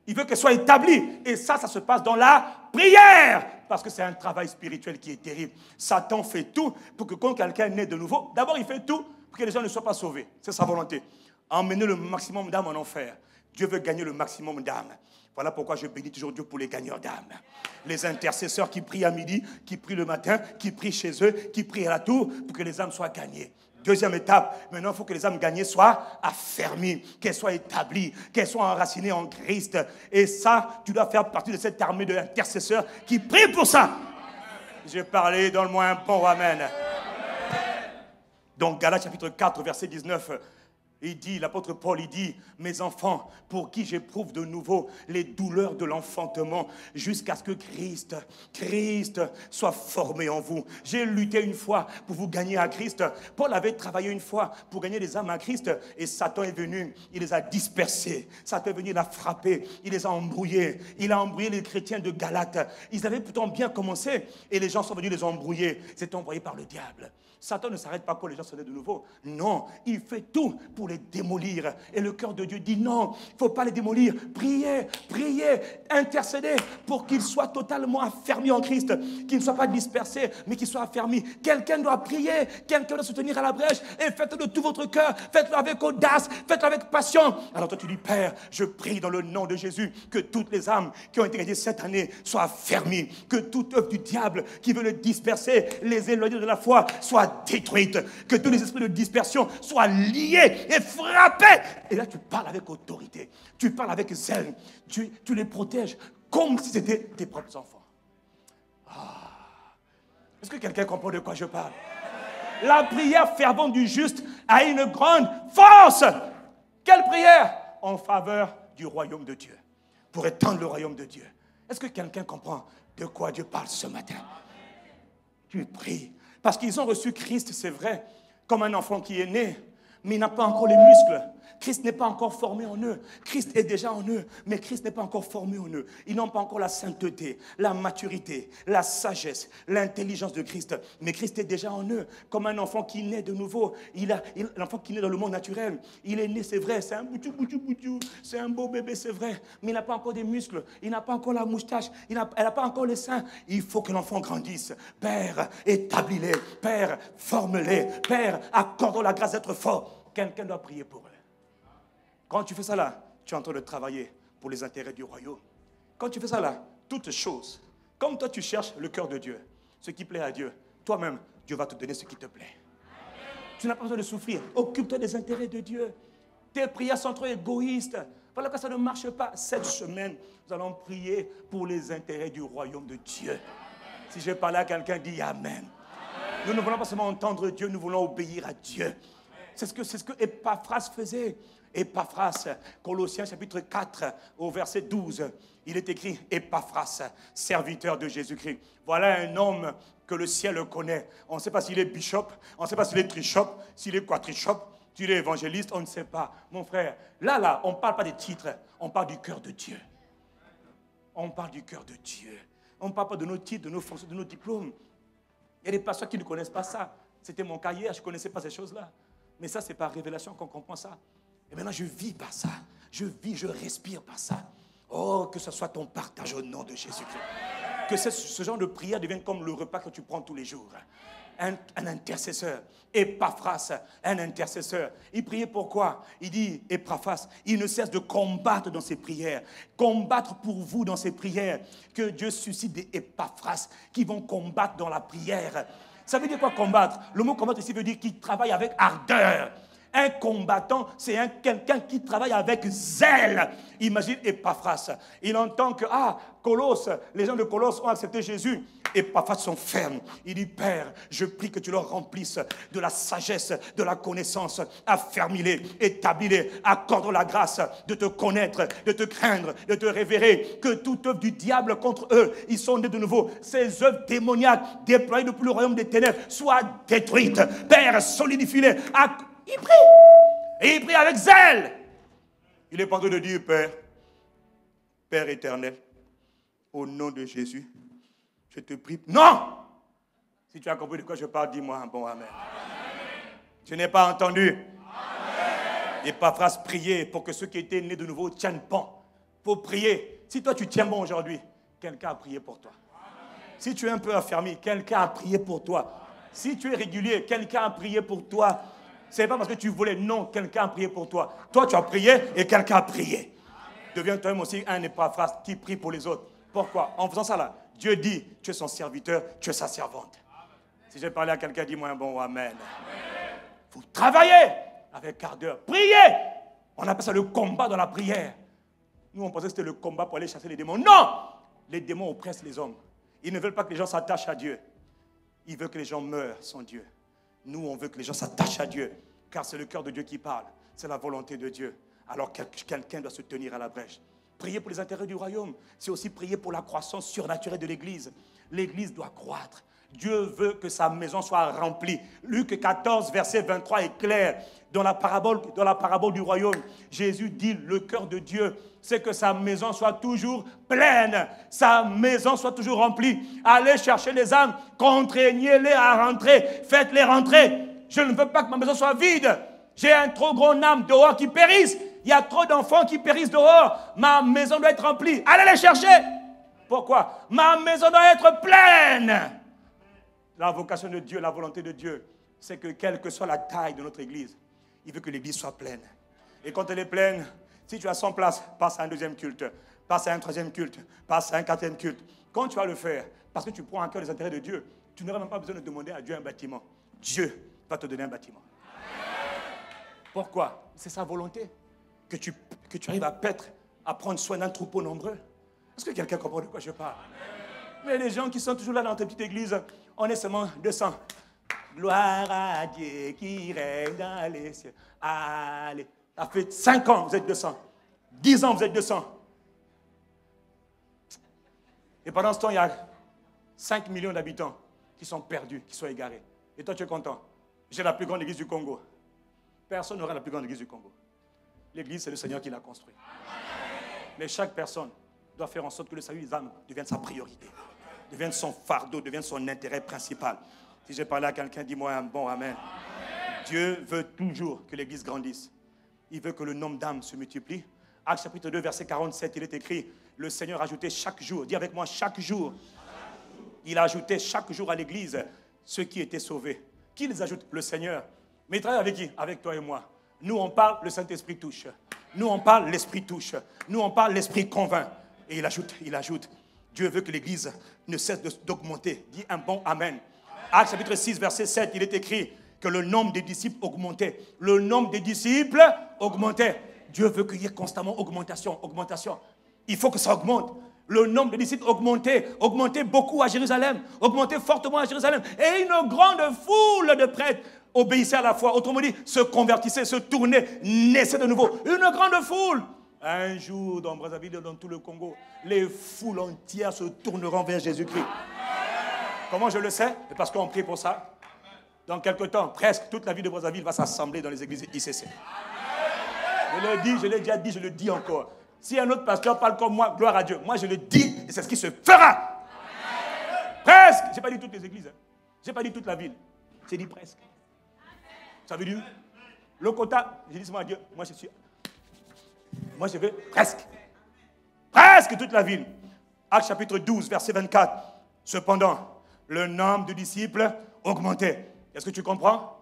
A: Il veut qu'elles soient établies. Et ça se passe dans la prière. Parce que c'est un travail spirituel qui est terrible. Satan fait tout pour que quand quelqu'un naît de nouveau, d'abord il fait tout pour que les gens ne soient pas sauvés. C'est sa volonté. Emmener le maximum d'âmes en enfer. Dieu veut gagner le maximum d'âmes. Voilà pourquoi je bénis toujours Dieu pour les gagneurs d'âmes. Les intercesseurs qui prient à midi, qui prient le matin, qui prient chez eux, qui prient à la tour pour que les âmes soient gagnées. Deuxième étape, maintenant il faut que les âmes gagnées soient affermies, qu'elles soient établies, qu'elles soient enracinées en Christ. Et ça, tu dois faire partie de cette armée d'intercesseurs qui prient pour ça. J'ai parlé, donne-moi un bon amen. Donc Galates chapitre 4, verset 19. Il dit, l'apôtre Paul, il dit, mes enfants, pour qui j'éprouve de nouveau les douleurs de l'enfantement, jusqu'à ce que Christ soit formé en vous. J'ai lutté une fois pour vous gagner à Christ. Paul avait travaillé une fois pour gagner des âmes à Christ, et Satan est venu, il les a dispersés. Satan est venu, il a frappé, il les a embrouillés. Il a embrouillé les chrétiens de Galate. Ils avaient pourtant bien commencé, et les gens sont venus les embrouiller. C'était envoyé par le diable. Satan ne s'arrête pas quand les gens se naissent de nouveau. Non, il fait tout pour les démolir. Et le cœur de Dieu dit non, il ne faut pas les démolir. Priez, priez, intercédez pour qu'ils soient totalement affermis en Christ. Qu'ils ne soient pas dispersés, mais qu'ils soient affermis. Quelqu'un doit prier, quelqu'un doit se tenir à la brèche. Et faites-le de tout votre cœur, faites-le avec audace, faites-le avec passion. Alors toi tu dis, Père, je prie dans le nom de Jésus que toutes les âmes qui ont été gagnées cette année soient affermies. Que toute œuvre du diable qui veut les disperser, les éloigner de la foi, soit détruite, que tous les esprits de dispersion soient liés et frappés. Et là, tu parles avec autorité, tu parles avec zèle, tu les protèges comme si c'était tes propres enfants. Est-ce que quelqu'un comprend de quoi je parle? La prière fervente du juste a une grande force. Quelle prière? En faveur du royaume de Dieu, pour étendre le royaume de Dieu. Est-ce que quelqu'un comprend de quoi Dieu parle ce matin? Tu pries. Parce qu'ils ont reçu Christ, c'est vrai, comme un enfant qui est né, mais il n'a pas encore les muscles. Christ n'est pas encore formé en eux. Christ est déjà en eux, mais Christ n'est pas encore formé en eux. Ils n'ont pas encore la sainteté, la maturité, la sagesse, l'intelligence de Christ. Mais Christ est déjà en eux, comme un enfant qui naît de nouveau. L'enfant qui naît dans le monde naturel, il est né, c'est vrai, c'est un boutou, c'est un beau bébé, c'est vrai, mais il n'a pas encore des muscles, il n'a pas encore la moustache, elle n'a pas encore les seins. Il faut que l'enfant grandisse. Père, établis-les. Père, forme-les. Père, accorde la grâce d'être fort. Quelqu'un doit prier pour eux. Quand tu fais ça là, tu es en train de travailler pour les intérêts du royaume. Quand tu fais ça là, toutes choses, comme toi tu cherches le cœur de Dieu, ce qui plaît à Dieu, toi-même, Dieu va te donner ce qui te plaît. Tu n'as pas besoin de souffrir. Occupe-toi des intérêts de Dieu. Tes prières sont trop égoïstes. Voilà que ça ne marche pas. Cette semaine, nous allons prier pour les intérêts du royaume de Dieu. Si je parle à quelqu'un, dis Amen. Nous ne voulons pas seulement entendre Dieu, nous voulons obéir à Dieu. C'est ce que Epaphras faisait. Epaphras, Colossiens chapitre 4, au verset 12, il est écrit Epaphras, serviteur de Jésus-Christ. Voilà un homme que le ciel connaît. On ne sait pas s'il est bishop, on ne sait pas s'il est trishop, s'il est quadrishop, s'il est évangéliste, on ne sait pas. Mon frère, là, on ne parle pas des titres, on parle du cœur de Dieu. On parle du cœur de Dieu. On ne parle pas de nos titres, de nos fonctions, de nos diplômes. Il y a des pasteurs qui ne connaissent pas ça. C'était mon cas hier, je ne connaissais pas ces choses-là. Mais ça, c'est par révélation qu'on comprend ça. Et maintenant, je vis par ça. Je vis, je respire par ça. Oh, que ce soit ton partage au nom de Jésus-Christ. Que ce genre de prière devienne comme le repas que tu prends tous les jours. Un intercesseur, Epaphras, un intercesseur. Il priait pourquoi? Il dit, Epaphras, il ne cesse de combattre dans ses prières. Combattre pour vous dans ses prières. Que Dieu suscite des Epaphras qui vont combattre dans la prière. Ça veut dire quoi combattre? Le mot combattre ici veut dire qu'il travaille avec ardeur. Un combattant, c'est quelqu'un qui travaille avec zèle. Imagine Epaphras. Il entend que, Colosse, les gens de Colosse ont accepté Jésus. Epaphras sont fermes. Il dit, Père, je prie que tu leur remplisses de la sagesse, de la connaissance. Affermis-les, établis-les, accorde la grâce de te connaître, de te craindre, de te révérer. Que toute œuvre du diable contre eux, ils sont nés de nouveau. Ces œuvres démoniaques déployées depuis le royaume des ténèbres soient détruites. Père, solidifie-les. Il prie. Et il prie avec zèle. Il est pas en train de dire, Père éternel, au nom de Jésus, je te prie. Non! Si tu as compris de quoi je parle, dis-moi un bon amen. Tu n'es pas entendu? Epaphras priait pour que ceux qui étaient nés de nouveau tiennent bon. Pour prier. Si toi tu tiens bon aujourd'hui, quelqu'un a prié pour toi. Si tu es un peu affermi, quelqu'un a prié pour toi. Si tu es régulier, quelqu'un a prié pour toi. Ce n'est pas parce que tu voulais, non, quelqu'un a prié pour toi. Toi, tu as prié et quelqu'un a prié. Deviens toi-même aussi un Epaphras qui prie pour les autres. Pourquoi? En faisant ça là, Dieu dit, tu es son serviteur, tu es sa servante. Si j'ai parlé à quelqu'un, dis-moi un bon amen. Vous travaillez avec ardeur. Priez. On appelle ça le combat dans la prière. Nous, on pensait que c'était le combat pour aller chasser les démons. Non! Les démons oppressent les hommes. Ils ne veulent pas que les gens s'attachent à Dieu. Ils veulent que les gens meurent sans Dieu. Nous, on veut que les gens s'attachent à Dieu, car c'est le cœur de Dieu qui parle. C'est la volonté de Dieu. Alors quelqu'un doit se tenir à la brèche. Prier pour les intérêts du royaume, c'est aussi prier pour la croissance surnaturelle de l'Église. L'Église doit croître. Dieu veut que sa maison soit remplie. Luc 14, verset 23 est clair. Dans la parabole du royaume, Jésus dit, le cœur de Dieu, c'est que sa maison soit toujours pleine. Sa maison soit toujours remplie. Allez chercher les âmes, contraignez-les à rentrer. Faites-les rentrer. Je ne veux pas que ma maison soit vide. J'ai un trop gros âme dehors qui périssent. Il y a trop d'enfants qui périssent dehors. Ma maison doit être remplie. Allez les chercher. Pourquoi? Ma maison doit être pleine. La vocation de Dieu, la volonté de Dieu, c'est que quelle que soit la taille de notre église, il veut que l'église soit pleine. Et quand elle est pleine, si tu as 100 places, passe à un deuxième culte, passe à un troisième culte, passe à un quatrième culte. Quand tu vas le faire, parce que tu prends en cœur les intérêts de Dieu, tu n'auras même pas besoin de demander à Dieu un bâtiment. Dieu va te donner un bâtiment. Pourquoi? C'est sa volonté. Que tu arrives à paître, à prendre soin d'un troupeau nombreux. Est-ce que quelqu'un comprend de quoi je parle? Mais les gens qui sont toujours là dans ta petite église, on est seulement 200. Gloire à Dieu qui règne dans les cieux. Allez, ça fait 5 ans, vous êtes 200. 10 ans, vous êtes 200. Et pendant ce temps, il y a 5 millions d'habitants qui sont perdus, qui sont égarés. Et toi, tu es content. J'ai la plus grande église du Congo. Personne n'aura la plus grande église du Congo. L'église, c'est le Seigneur qui l'a construite. Mais chaque personne doit faire en sorte que le salut des âmes devienne sa priorité, devienne son fardeau, devienne son intérêt principal. Si j'ai parlé à quelqu'un, dis-moi un bon amen. Dieu veut toujours que l'église grandisse. Il veut que le nombre d'âmes se multiplie. Actes chapitre 2, verset 47, il est écrit, le Seigneur a ajouté chaque jour, dis avec moi, chaque jour. Il a ajouté chaque jour à l'église ceux qui étaient sauvés. Qui les ajoute? Le Seigneur. Mais il travaille avec qui? Avec toi et moi. Nous, on parle, le Saint-Esprit touche. Nous, on parle, l'Esprit touche. Nous, on parle, l'Esprit convainc. Et il ajoute. Dieu veut que l'Église ne cesse d'augmenter. Dis un bon amen. Actes chapitre 6, verset 7, il est écrit que le nombre des disciples augmentait. Le nombre des disciples augmentait. Dieu veut qu'il y ait constamment augmentation. Il faut que ça augmente. Le nombre de disciples augmentait beaucoup à Jérusalem, augmentait fortement à Jérusalem. Et une grande foule de prêtres obéissaient à la foi. Autrement dit, se convertissaient, se tournaient, naissaient de nouveau. Une grande foule. Un jour, dans Brazzaville, dans tout le Congo, les foules entières se tourneront vers Jésus-Christ. Comment je le sais? Parce qu'on prie pour ça. Dans quelques temps, presque toute la ville de Brazzaville va s'assembler dans les églises ICC. Je le dis, je l'ai déjà dit, je le dis encore. Si un autre pasteur parle comme moi, gloire à Dieu. Moi, je le dis et c'est ce qui se fera. Je n'ai pas dit toutes les églises. Je n'ai pas dit toute la ville. J'ai dit presque. Ça veut dire, le quota, j'ai dit seulement à Dieu, moi je veux presque. Presque toute la ville. Actes chapitre 12, verset 24. Cependant, le nombre de disciples augmentait. Est-ce que tu comprends?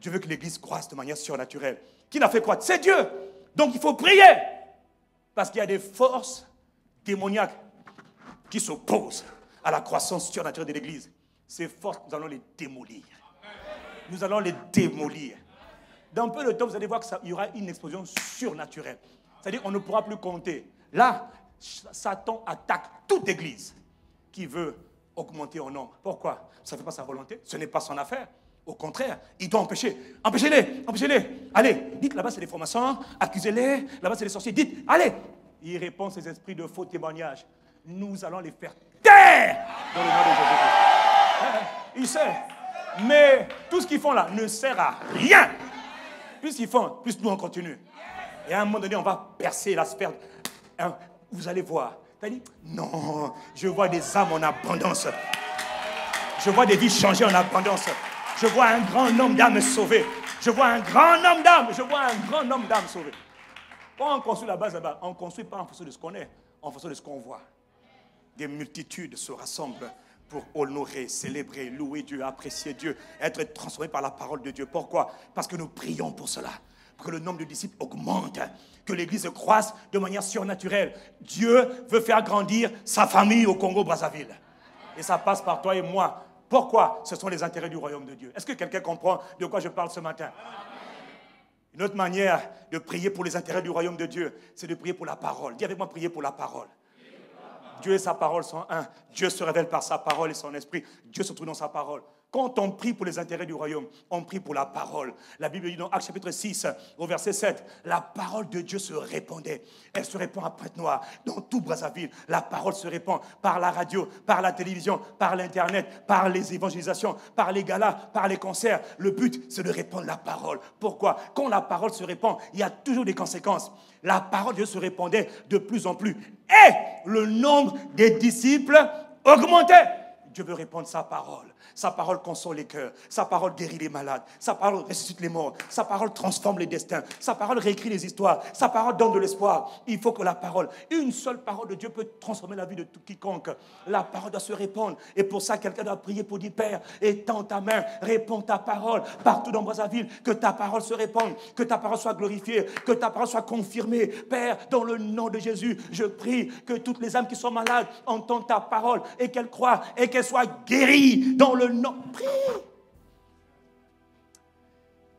A: Dieu veut que l'église croisse de manière surnaturelle. Qui l'a fait croître? C'est Dieu. Donc il faut prier. Parce qu'il y a des forces démoniaques qui s'opposent à la croissance surnaturelle de l'église. Ces forces, nous allons les démolir. Nous allons les démolir. Dans peu de temps, vous allez voir qu'il y aura une explosion surnaturelle. C'est-à-dire qu'on ne pourra plus compter. Là, Satan attaque toute église qui veut augmenter en nombre. Pourquoi? Ça ne fait pas sa volonté. Ce n'est pas son affaire. Au contraire, il doit empêcher. Empêchez-les, empêchez-les. Allez, dites là-bas c'est des francs-maçons, accusez-les, là-bas c'est des sorciers. Dites, allez. Il répond ces esprits de faux témoignages. Nous allons les faire taire dans le nom de Jésus-Christ. Il sait. Mais tout ce qu'ils font là ne sert à rien. Plus ils font, plus nous on continue. Et à un moment donné, on va percer la sphère. Vous allez voir. Tu as dit, non, je vois des âmes en abondance. Je vois des vies changer en abondance. Je vois un grand nombre d'âmes sauvées. Je vois un grand nombre d'âmes. Je vois un grand nombre d'âmes sauvées. Quand on construit la base là-bas, on ne construit pas en fonction de ce qu'on est, en fonction de ce qu'on voit. Des multitudes se rassemblent pour honorer, célébrer, louer Dieu, apprécier Dieu, être transformés par la parole de Dieu. Pourquoi? Parce que nous prions pour cela. Pour que le nombre de disciples augmente. Que l'Église croisse de manière surnaturelle. Dieu veut faire grandir sa famille au Congo-Brazzaville. Et ça passe par toi et moi. Pourquoi? Ce sont les intérêts du royaume de Dieu. Est-ce que quelqu'un comprend de quoi je parle ce matin? Une autre manière de prier pour les intérêts du royaume de Dieu, c'est de prier pour la parole. Dis avec moi, prier pour la parole. Dieu et sa parole sont un. Dieu se révèle par sa parole et son esprit. Dieu se trouve dans sa parole. Quand on prie pour les intérêts du royaume, on prie pour la parole. La Bible dit dans Actes chapitre 6, au verset 7, la parole de Dieu se répandait. Elle se répand à Pointe-Noire, dans tout Brazzaville. La parole se répand par la radio, par la télévision, par l'Internet, par les évangélisations, par les galas, par les concerts. Le but, c'est de répandre la parole. Pourquoi? Quand la parole se répand, il y a toujours des conséquences. La parole de Dieu se répandait de plus en plus. Et le nombre des disciples augmentait. Dieu veut répandre sa parole. Sa parole console les cœurs. Sa parole guérit les malades. Sa parole ressuscite les morts. Sa parole transforme les destins. Sa parole réécrit les histoires. Sa parole donne de l'espoir. Il faut que la parole, une seule parole de Dieu peut transformer la vie de tout quiconque. La parole doit se répandre. Et pour ça, quelqu'un doit prier pour dire, Père, étends ta main, réponds ta parole partout dans Brazzaville. Que ta parole se répande. Que ta parole soit glorifiée. Que ta parole soit confirmée. Père, dans le nom de Jésus, je prie que toutes les âmes qui sont malades entendent ta parole et qu'elles croient et qu'elles soient guéries dans le nom. Prie.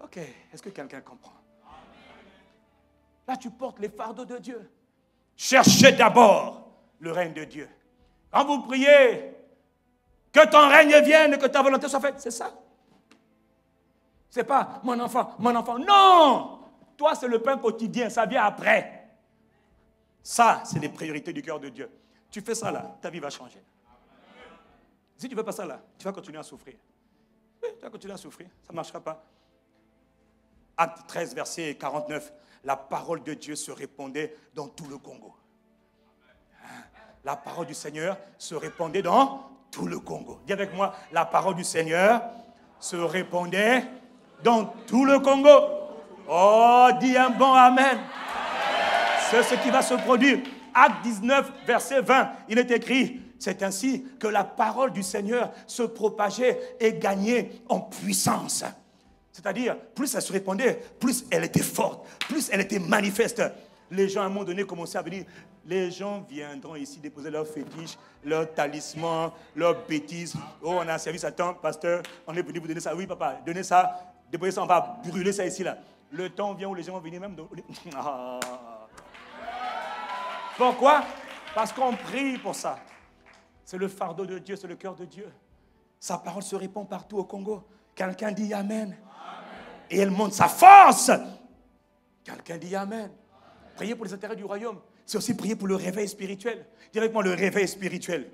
A: Ok, est-ce que quelqu'un comprend? Là, tu portes les fardeaux de Dieu. Cherchez d'abord le règne de Dieu. Quand vous priez, que ton règne vienne, que ta volonté soit faite, c'est ça. C'est pas mon enfant. Non! Toi, c'est le pain quotidien, ça vient après. Ça, c'est les priorités du cœur de Dieu. Tu fais ça là, ta vie va changer. Si tu ne fais pas ça là, tu vas continuer à souffrir. Oui, tu vas continuer à souffrir, ça ne marchera pas. Acte 13, verset 49, la parole de Dieu se répandait dans tout le Congo. La parole du Seigneur se répandait dans tout le Congo. Dis avec moi, la parole du Seigneur se répandait dans tout le Congo. Oh, dis un bon amen. C'est ce qui va se produire. Acte 19, verset 20, il est écrit, c'est ainsi que la parole du Seigneur se propageait et gagnait en puissance. C'est-à-dire, plus elle se répandait, plus elle était forte, plus elle était manifeste. Les gens, à un moment donné, commençaient à venir. Les gens viendront ici déposer leurs fétiches, leurs talismans, leurs bêtises. Oh, on a un service à temps, pasteur, on est venu vous donner ça. Oui, papa, donnez ça, déposez ça, on va brûler ça ici, là. Le temps vient où les gens vont venir même... Pourquoi? Parce qu'on prie pour ça. C'est le fardeau de Dieu, c'est le cœur de Dieu. Sa parole se répand partout au Congo. Quelqu'un dit Amen. Amen. Et elle montre sa force. Quelqu'un dit Amen. Prier pour les intérêts du royaume, c'est aussi prier pour le réveil spirituel. Dis avec moi le réveil spirituel.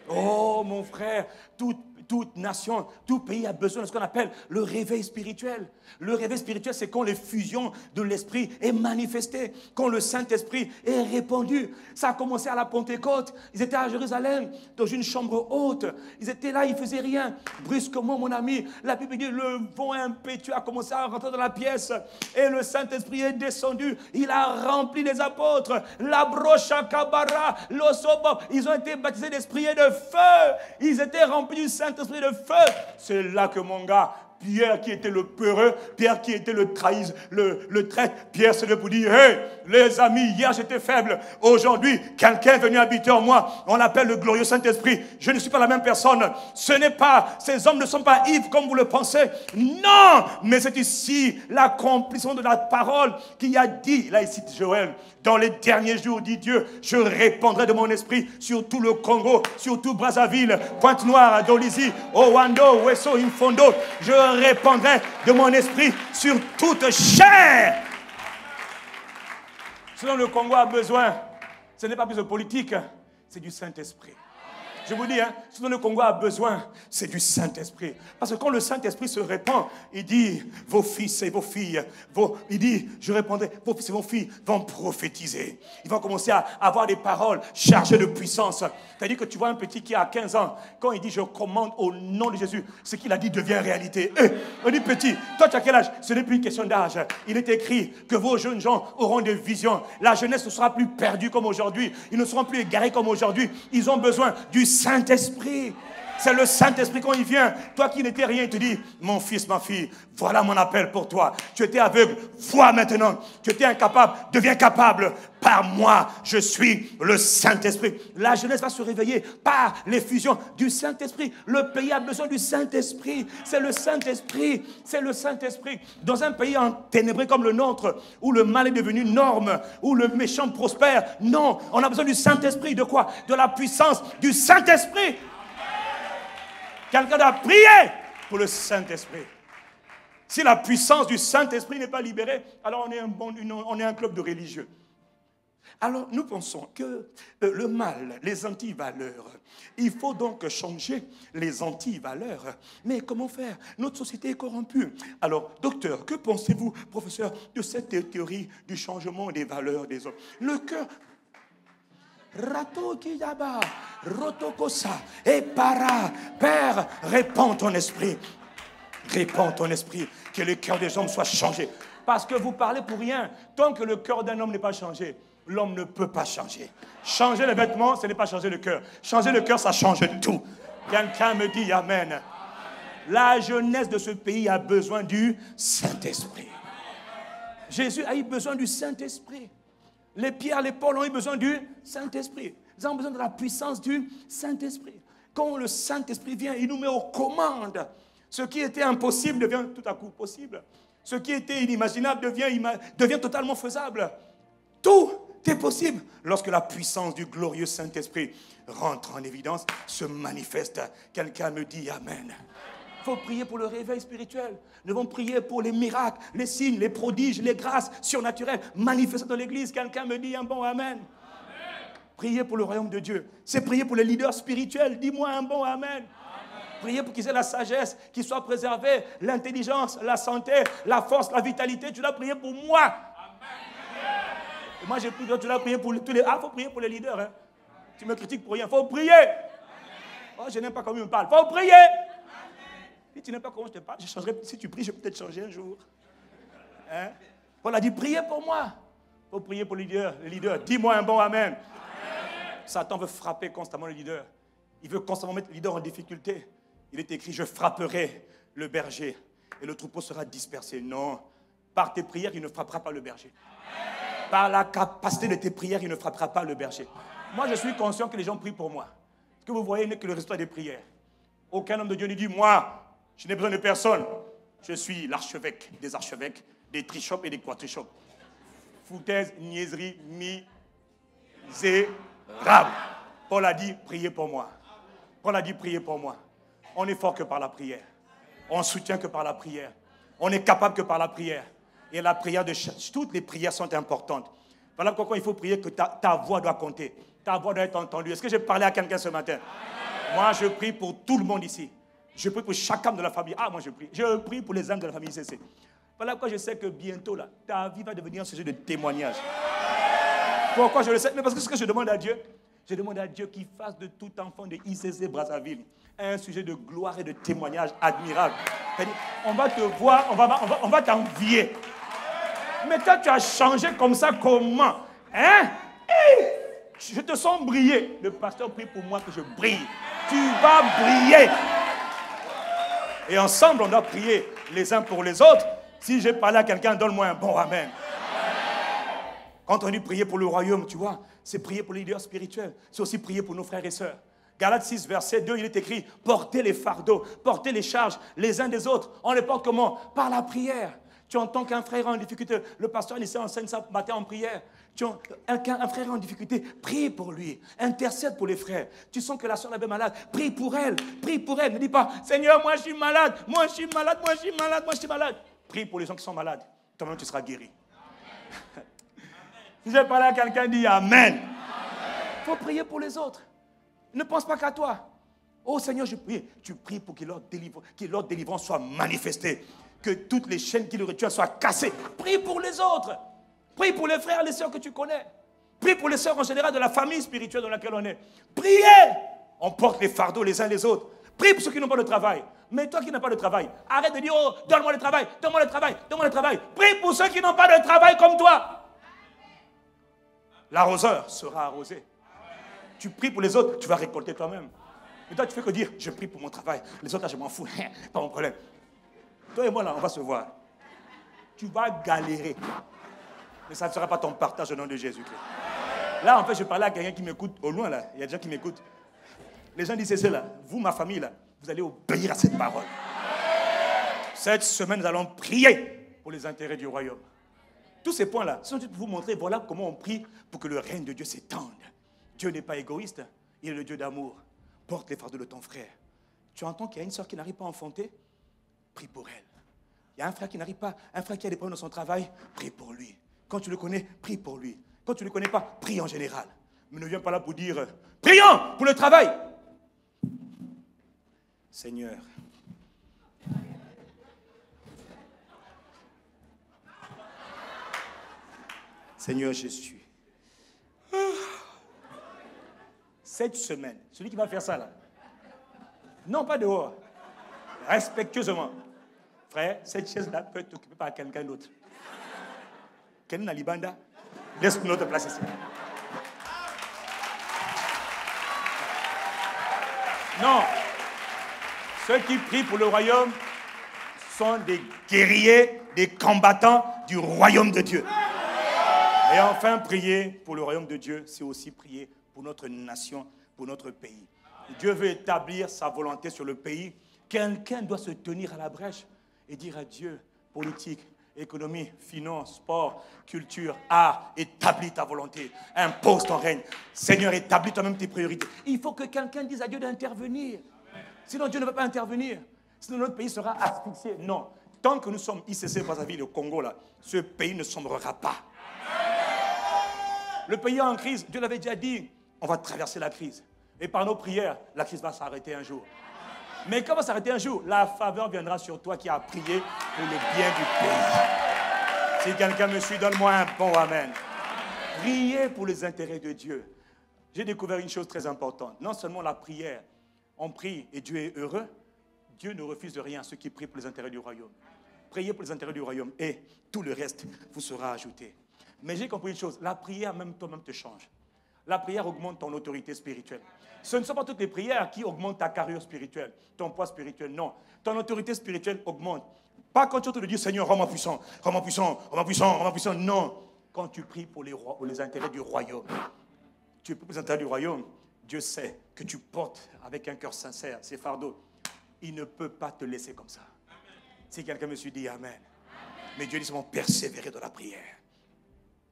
A: Oh mon frère, tout toute nation, tout pays a besoin de ce qu'on appelle le réveil spirituel. Le réveil spirituel, c'est quand l'effusion de l'Esprit est manifestée, quand le Saint-Esprit est répandu. Ça a commencé à la Pentecôte. Ils étaient à Jérusalem, dans une chambre haute. Ils étaient là, ils ne faisaient rien. Brusquement, mon ami, la Bible dit, le vent impétueux a commencé à rentrer dans la pièce. Et le Saint-Esprit est descendu. Il a rempli les apôtres. La brocha kabara, l'osobo. Ils ont été baptisés d'esprit et de feu. Ils étaient remplis du Saint-Esprit de feu. C'est là que mon gars, Pierre qui était le peureux, Pierre qui était le traître, Pierre se lève pour dire, hey, les amis, hier j'étais faible, aujourd'hui quelqu'un est venu habiter en moi, on l'appelle le glorieux Saint-Esprit, je ne suis pas la même personne, ces hommes ne sont pas ivres comme vous le pensez, non, mais c'est ici l'accomplissement de la parole qui a dit, là il cite Joël, dans les derniers jours, dit Dieu, je répandrai de mon esprit sur tout le Congo, sur tout Brazzaville, Pointe-Noire, Dolisie, Owando, Wesso, Infondo. Je répandrai de mon esprit sur toute chair. Ce dont le Congo a besoin, ce n'est pas plus de politique, c'est du Saint-Esprit. Je vous dis, ce dont le Congo a besoin, c'est du Saint-Esprit. Parce que quand le Saint-Esprit se répand, il dit, vos fils et vos filles, il dit, je répondrai, vos fils et vos filles vont prophétiser. Ils vont commencer à avoir des paroles chargées de puissance. C'est-à-dire que tu vois un petit qui a 15 ans, quand il dit, je commande au nom de Jésus, ce qu'il a dit devient réalité. On dit, petit, toi tu as quel âge? Ce n'est plus une question d'âge. Il est écrit que vos jeunes gens auront des visions. La jeunesse ne sera plus perdue comme aujourd'hui. Ils ne seront plus égarés comme aujourd'hui. Ils ont besoin du Saint-Esprit. C'est le Saint-Esprit quand il vient. Toi qui n'étais rien, il te dit, mon fils, ma fille, voilà mon appel pour toi. Tu étais aveugle, vois maintenant. Tu étais incapable, deviens capable. Par moi, je suis le Saint-Esprit. La jeunesse va se réveiller par l'effusion du Saint-Esprit. Le pays a besoin du Saint-Esprit. C'est le Saint-Esprit. C'est le Saint-Esprit. Dans un pays enténébré comme le nôtre, où le mal est devenu norme, où le méchant prospère, non, on a besoin du Saint-Esprit. De quoi? De la puissance du Saint-Esprit. Quelqu'un doit prier pour le Saint-Esprit. Si la puissance du Saint-Esprit n'est pas libérée, alors on est un club de religieux. Alors nous pensons que le mal, les antivaleurs, il faut donc changer les antivaleurs. Mais comment faire? Notre société est corrompue. Alors, docteur, que pensez-vous, professeur, de cette théorie du changement des valeurs des hommes? Le cœur... Rato Kiyaba, Rotokosa, et para, Père, répands ton esprit. Répands ton esprit, que le cœur des hommes soit changé. Parce que vous parlez pour rien. Tant que le cœur d'un homme n'est pas changé, l'homme ne peut pas changer. Changer les vêtements, ce n'est pas changer le cœur. Changer le cœur, ça change tout. Quelqu'un me dit Amen. La jeunesse de ce pays a besoin du Saint-Esprit. Jésus a eu besoin du Saint-Esprit. Les Pierre, les Paul ont eu besoin du Saint-Esprit. Ils ont besoin de la puissance du Saint-Esprit. Quand le Saint-Esprit vient, il nous met aux commandes. Ce qui était impossible devient tout à coup possible. Ce qui était inimaginable devient totalement faisable. Tout est possible lorsque la puissance du glorieux Saint-Esprit rentre en évidence, se manifeste. Quelqu'un me dit Amen. Il faut prier pour le réveil spirituel. Nous devons prier pour les miracles, les signes, les prodiges, les grâces surnaturelles manifestées dans l'Église. Quelqu'un me dit un bon Amen. Amen. Prier pour le royaume de Dieu. C'est prier pour les leaders spirituels. Dis-moi un bon Amen. Amen. Prier pour qu'ils aient la sagesse, qu'ils soient préservés, l'intelligence, la santé, la force, la vitalité. Tu dois prier pour moi. Amen. Et moi, j'ai prié, tu dois prier pour tous les... Ah, il faut prier pour les leaders. Hein. Tu me critiques pour rien. Il faut prier. Amen. Oh, je n'aime pas comment il me parle. Il faut prier. Si tu n'aimes pas comment je te parle, je changerai. Si tu pries, je vais peut-être changer un jour. Hein? Paul a dit, priez pour moi. Il faut prier pour les leaders. Dis-moi un bon Amen. Amen. Satan veut frapper constamment le leader. Il veut constamment mettre le leader en difficulté. Il est écrit, je frapperai le berger et le troupeau sera dispersé. Non, par tes prières, il ne frappera pas le berger. Amen. Par la capacité de tes prières, il ne frappera pas le berger. Amen. Moi, je suis conscient que les gens prient pour moi. Ce que vous voyez n'est que le résultat des prières. Aucun homme de Dieu ne dit, moi, je n'ai besoin de personne. Je suis l'archevêque des archevêques, des trichops et des quadrichops. Foutaise, niaiserie, misérable. Paul a dit, priez pour moi. Paul a dit, priez pour moi. On est fort que par la prière. On soutient que par la prière. On est capable que par la prière. Et la prière toutes les prières sont importantes. Voilà pourquoi il faut prier que ta voix doit compter. Ta voix doit être entendue. Est-ce que j'ai parlé à quelqu'un ce matin? Moi, je prie pour tout le monde ici. Je prie pour chaque âme de la famille. Ah, moi je prie. Je prie pour les âmes de la famille ICC. Voilà pourquoi je sais que bientôt, là, ta vie va devenir un sujet de témoignage. Pourquoi je le sais? Mais parce que ce que je demande à Dieu, je demande à Dieu qu'il fasse de tout enfant de ICC Brazzaville un sujet de gloire et de témoignage admirable. C'est-à-dire, on va te voir, on va t'envier. Mais toi, tu as changé comme ça, comment? Hein? Je te sens briller. Le pasteur prie pour moi que je brille. Tu vas briller. Et ensemble, on doit prier les uns pour les autres. Si j'ai parlé à quelqu'un, donne-moi un bon amen. Quand on dit prier pour le royaume, tu vois, c'est prier pour les leaders spirituels. C'est aussi prier pour nos frères et sœurs. Galates 6, verset 2, il est écrit, portez les fardeaux, portez les charges les uns des autres. On les porte comment? Par la prière. Tu entends qu'un frère est en difficulté. Le pasteur essaie enseigne ça matin en prière. Un frère est en difficulté. Prie pour lui. Intercède pour les frères. Tu sens que la soeur est malade. Prie pour elle. Prie pour elle. Ne dis pas, Seigneur, moi je suis malade. Moi je suis malade. Moi je suis malade. Moi je suis malade. Prie pour les gens qui sont malades. Toi-même tu seras guéri. Si j'ai parlé à quelqu'un, dis Amen. Il faut prier pour les autres. Ne pense pas qu'à toi. Oh Seigneur, je prie. Tu pries pour que leur délivrance soit manifestée. Que toutes les chaînes qui le retiennent soient cassées. Prie pour les autres. Prie pour les frères et les sœurs que tu connais. Prie pour les sœurs en général de la famille spirituelle dans laquelle on est. Priez. On porte les fardeaux les uns les autres. Prie pour ceux qui n'ont pas de travail. Mais toi qui n'as pas de travail, arrête de dire, oh, donne-moi le travail, donne-moi le travail, donne-moi le travail. Prie pour ceux qui n'ont pas de travail comme toi. L'arroseur sera arrosé. Tu pries pour les autres, tu vas récolter toi-même. Et toi, tu fais que dire, je prie pour mon travail. Les autres, là, je m'en fous. Pas mon problème. Toi et moi, là, on va se voir. Tu vas galérer. Mais ça ne sera pas ton partage au nom de Jésus-Christ. Là, en fait, je parlais à quelqu'un qui m'écoute au loin, là. Il y a des gens qui m'écoutent. Les gens disent, c'est là. Vous, ma famille, là, vous allez obéir à cette parole. Cette semaine, nous allons prier pour les intérêts du royaume. Tous ces points-là sont juste pour vous montrer, voilà comment on prie pour que le règne de Dieu s'étende. Dieu n'est pas égoïste, il est le Dieu d'amour. Porte les fardeaux de ton frère. Tu entends qu'il y a une soeur qui n'arrive pas à enfanter? Prie pour elle. Il y a un frère qui n'arrive pas, un frère qui a des problèmes dans son travail, prie pour lui. Quand tu le connais, prie pour lui. Quand tu ne le connais pas, prie en général. Mais ne viens pas là pour dire, prions pour le travail. Seigneur, Seigneur Jésus, cette semaine, celui qui va faire ça là, non pas dehors, respectueusement, frère, cette chaise-là peut être occupée par quelqu'un d'autre. Quelqu'un n'a libanda, laisse notre place ici. Non, ceux qui prient pour le royaume sont des guerriers, des combattants du royaume de Dieu. Et enfin, prier pour le royaume de Dieu, c'est aussi prier pour notre nation, pour notre pays. Dieu veut établir sa volonté sur le pays. Quelqu'un doit se tenir à la brèche et dire à Dieu, politique, économie, finance, sport, culture, art, établis ta volonté, impose ton règne. Seigneur, établis toi-même tes priorités. Il faut que quelqu'un dise à Dieu d'intervenir. Sinon, Dieu ne va pas intervenir. Sinon, notre pays sera asphyxié. Non. Tant que nous sommes ICC, Brazzaville, au Congo, là, ce pays ne sombrera pas. Le pays est en crise. Dieu l'avait déjà dit. On va traverser la crise. Et par nos prières, la crise va s'arrêter un jour. Mais quand va s'arrêter un jour, la faveur viendra sur toi qui as prié pour le bien du pays. Si quelqu'un me suit, donne-moi un bon amen. Priez pour les intérêts de Dieu. J'ai découvert une chose très importante. Non seulement la prière, on prie et Dieu est heureux. Dieu ne refuse de rien à ceux qui prient pour les intérêts du royaume. Priez pour les intérêts du royaume et tout le reste vous sera ajouté. Mais j'ai compris une chose, la prière même toi-même te change. La prière augmente ton autorité spirituelle. Ce ne sont pas toutes les prières qui augmentent ta carrure spirituelle, ton poids spirituel, non. Ton autorité spirituelle augmente. Pas quand tu te dis, Seigneur, rends-moi puissant, rends-moi puissant, rends-moi puissant, rends-moi puissant, non. Quand tu pries pour les intérêts du royaume, tu pries pour les intérêts du royaume, Dieu sait que tu portes avec un cœur sincère ces fardeaux. Il ne peut pas te laisser comme ça. Si quelqu'un me suit, dit Amen. Mais Dieu dit seulement persévérer dans la prière.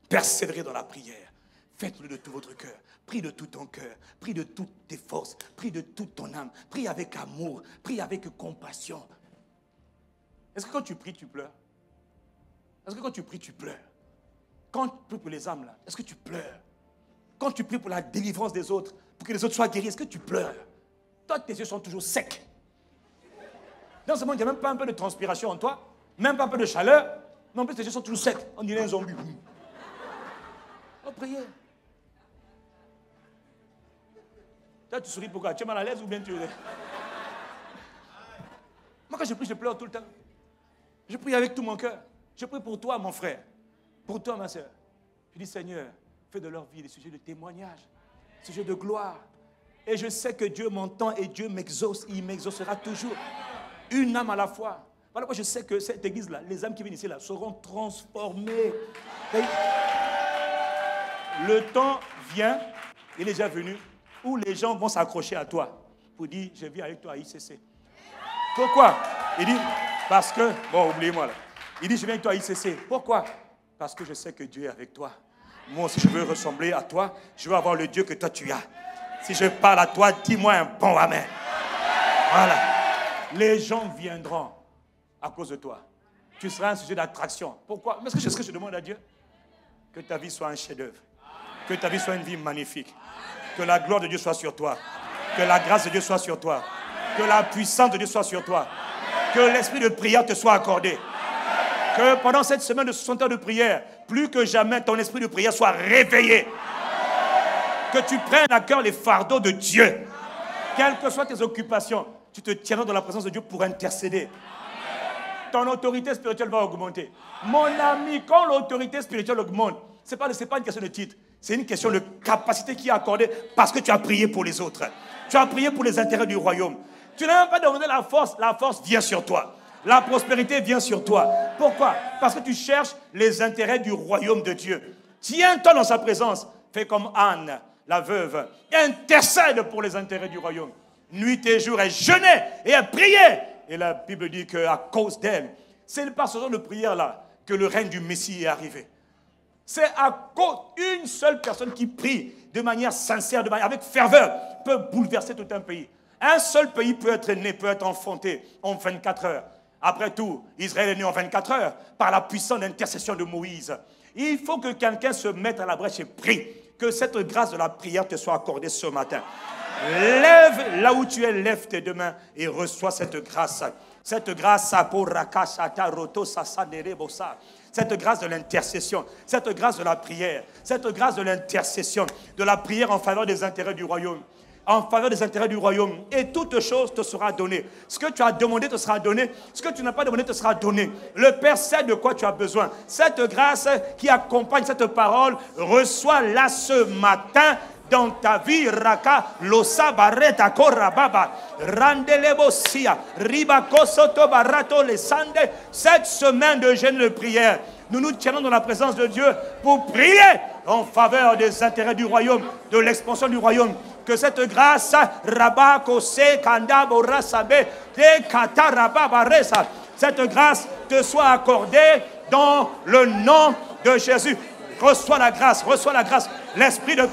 A: Persévérer dans la prière. Faites-le de tout votre cœur. Prie de tout ton cœur. Prie de toutes tes forces. Prie de toute ton âme. Prie avec amour. Prie avec compassion. Est-ce que quand tu pries, tu pleures? Est-ce que quand tu pries, tu pleures? Quand tu pries pour les âmes, là, est-ce que tu pleures? Quand tu pries pour la délivrance des autres, pour que les autres soient guéris, est-ce que tu pleures? Toi, tes yeux sont toujours secs. Dans ce monde, il n'y a même pas un peu de transpiration en toi, même pas un peu de chaleur. Mais en plus, tes yeux sont tous secs. On dirait un zombie. Oh, priez. Toi, tu souris pourquoi? Tu es mal à l'aise ou bien tu... Moi, quand je prie, je pleure tout le temps. Je prie avec tout mon cœur. Je prie pour toi, mon frère. Pour toi, ma soeur. Je dis, Seigneur, fais de leur vie des sujets de témoignage, des sujets de gloire. Et je sais que Dieu m'entend et Dieu m'exauce. Il m'exaucera toujours. Une âme à la fois. Voilà pourquoi je sais que cette église-là, les âmes qui viennent ici, là, seront transformées. Et le temps vient, il est déjà venu, où les gens vont s'accrocher à toi pour dire, je viens avec toi à ICC. Pourquoi? Il dit, parce que, bon, oubliez-moi là. Il dit, je viens avec toi à ICC. Pourquoi? Parce que je sais que Dieu est avec toi. Moi aussi, je veux ressembler à toi. Je veux avoir le Dieu que toi, tu as. Si je parle à toi, dis-moi un bon amen. Voilà. Les gens viendront à cause de toi. Tu seras un sujet d'attraction. Pourquoi? Parce que c'est ce que je demande à Dieu. Que ta vie soit un chef-d'œuvre. Que ta vie soit une vie magnifique. Que la gloire de Dieu soit sur toi. Que la grâce de Dieu soit sur toi. Que la puissance de Dieu soit sur toi. Que l'esprit de prière te soit accordé. Que pendant cette semaine de 60 heures de prière, plus que jamais ton esprit de prière soit réveillé. Que tu prennes à cœur les fardeaux de Dieu. Quelles que soient tes occupations, tu te tiendras dans la présence de Dieu pour intercéder. Ton autorité spirituelle va augmenter. Mon ami, quand l'autorité spirituelle augmente, ce n'est pas une question de titre. C'est une question de capacité qui est accordée parce que tu as prié pour les autres. Tu as prié pour les intérêts du royaume. Tu n'as même pas demandé la force vient sur toi. La prospérité vient sur toi. Pourquoi? Parce que tu cherches les intérêts du royaume de Dieu. Tiens-toi dans sa présence. Fais comme Anne, la veuve. Intercède pour les intérêts du royaume. Nuit et jour, elle jeûnait et elle priait. Et la Bible dit qu'à cause d'elle, c'est par ce genre de prière-là que le règne du Messie est arrivé. C'est à cause d'une seule personne qui prie de manière sincère, avec ferveur, peut bouleverser tout un pays. Un seul pays peut être né, peut être enfanté en 24 heures. Après tout, Israël est né en 24 heures par la puissante intercession de Moïse. Il faut que quelqu'un se mette à la brèche et prie. Que cette grâce de la prière te soit accordée ce matin. Lève là où tu es, lève tes deux mains et reçois cette grâce. Cette grâce, cette grâce de l'intercession, cette grâce de la prière, cette grâce de l'intercession, de la prière en faveur des intérêts du royaume. En faveur des intérêts du royaume. Et toute chose te sera donnée. Ce que tu as demandé te sera donné. Ce que tu n'as pas demandé te sera donné. Le Père sait de quoi tu as besoin. Cette grâce qui accompagne cette parole, reçois-la ce matin dans ta vie. Raka, losa bareta korababa, randelebosia, ribakosoto barato lesande. Cette semaine de jeûne de prière, nous nous tiendrons dans la présence de Dieu pour prier en faveur des intérêts du royaume, de l'expansion du royaume. Que cette grâce, cette grâce te soit accordée dans le nom de Jésus. Reçois la grâce, l'esprit de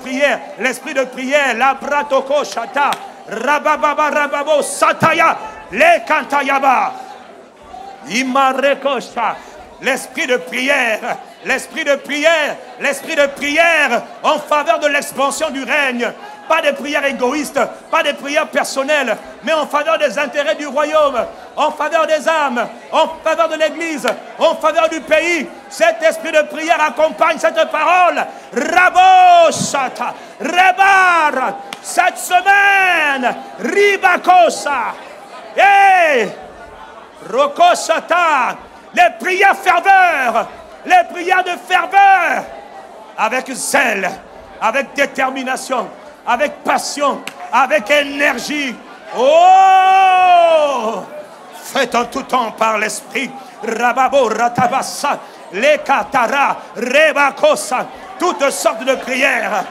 A: prière, la bratoko shata, rabababa rababo sataya, le kantayaba, imarekosha, l'esprit de prière en faveur de l'expansion du règne. Pas de prières égoïstes, pas de prières personnelles, mais en faveur des intérêts du royaume, en faveur des âmes, en faveur de l'église, en faveur du pays. Cet esprit de prière accompagne cette parole. Raboshata, Rebar, cette semaine, Ribakosa, et Rokosata, les prières de ferveur, avec zèle, avec détermination, avec passion, avec énergie. Oh! Faites en tout temps par l'esprit. Rababo, ratabassa, les katara, rebakosa, toutes sortes de prières.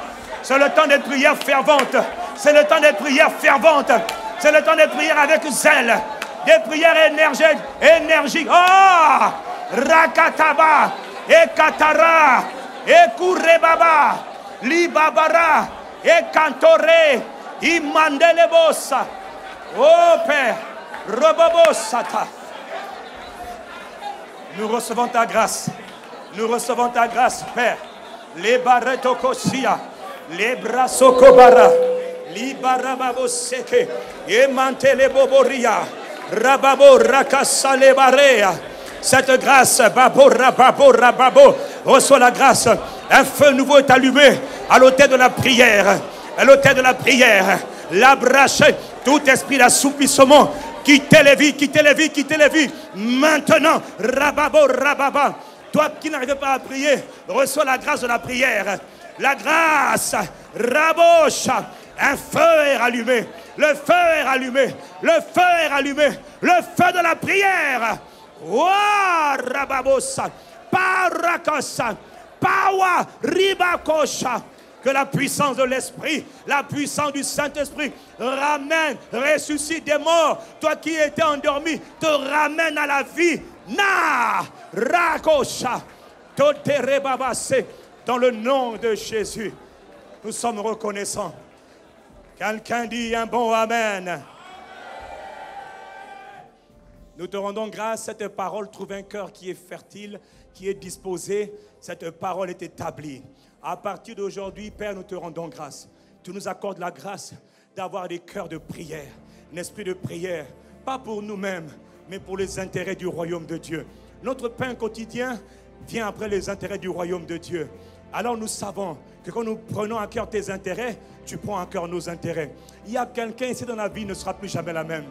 A: C'est le temps des prières ferventes. C'est le temps des prières ferventes. C'est le temps des prières avec zèle. Des prières énergiques. Oh! Rakataba, ekatara, ekurebaba, libabara, ekantore, imandelebosa. Oh Père, robobosata. Nous recevons ta grâce. Nous recevons ta grâce, Père. Les barretokosia, les brasokobara, libarababoseke, emanteleboboria, Rababo Rakasalebarea. Cette grâce, Babo Rababo Rababo, reçois la grâce. Un feu nouveau est allumé à l'autel de la prière. À l'autel de la prière. L'abrache, tout esprit d'assoupissement. Quittez les vies, quittez les vies, quittez les vies. Maintenant, Rababo Rababa. Toi qui n'arrives pas à prier, reçois la grâce de la prière. La grâce, Rabosha. Un feu est rallumé. Le feu est rallumé. Le feu est rallumé. Le feu de la prière. Wa Rababosa. Parakosa. Pawa Ribakosha. Que la puissance de l'Esprit, la puissance du Saint-Esprit ramène, ressuscite des morts. Toi qui étais endormi, te ramène à la vie. Na Rakosha. Toterebabase. Dans le nom de Jésus, nous sommes reconnaissants. Quelqu'un dit un bon Amen. Nous te rendons grâce. Cette parole trouve un cœur qui est fertile, qui est disposé. Cette parole est établie. À partir d'aujourd'hui, Père, nous te rendons grâce. Tu nous accordes la grâce d'avoir des cœurs de prière, un esprit de prière, pas pour nous-mêmes, mais pour les intérêts du royaume de Dieu. Notre pain quotidien vient après les intérêts du royaume de Dieu. Alors nous savons que quand nous prenons à cœur tes intérêts, tu prends à cœur nos intérêts. Il y a quelqu'un ici dans la vie qui ne sera plus jamais la même.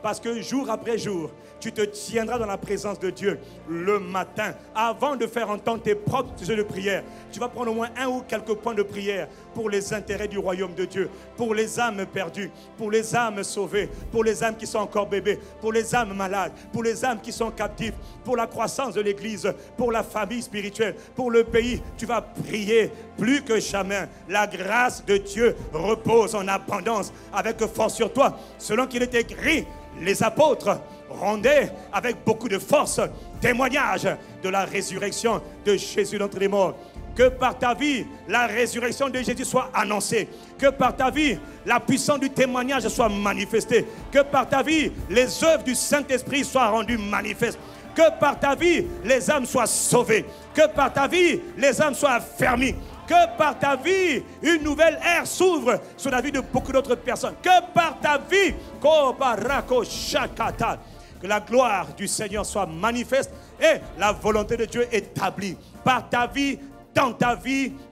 A: Parce que jour après jour, tu te tiendras dans la présence de Dieu le matin. Avant de faire entendre tes propres sujets de prière, tu vas prendre au moins un ou quelques points de prière pour les intérêts du royaume de Dieu, pour les âmes perdues, pour les âmes sauvées, pour les âmes qui sont encore bébés, pour les âmes malades, pour les âmes qui sont captives, pour la croissance de l'Église, pour la famille spirituelle, pour le pays. Tu vas prier plus que jamais. La grâce de Dieu repose en abondance avec force sur toi, selon qu'il est écrit. Les apôtres rendaient avec beaucoup de force témoignage de la résurrection de Jésus d'entre les morts. Que par ta vie, la résurrection de Jésus soit annoncée. Que par ta vie, la puissance du témoignage soit manifestée. Que par ta vie, les œuvres du Saint-Esprit soient rendues manifestes. Que par ta vie, les âmes soient sauvées. Que par ta vie, les âmes soient affermies. Que par ta vie, une nouvelle ère s'ouvre sur la vie de beaucoup d'autres personnes. Que par ta vie, que la gloire du Seigneur soit manifeste et la volonté de Dieu établie. Par ta vie,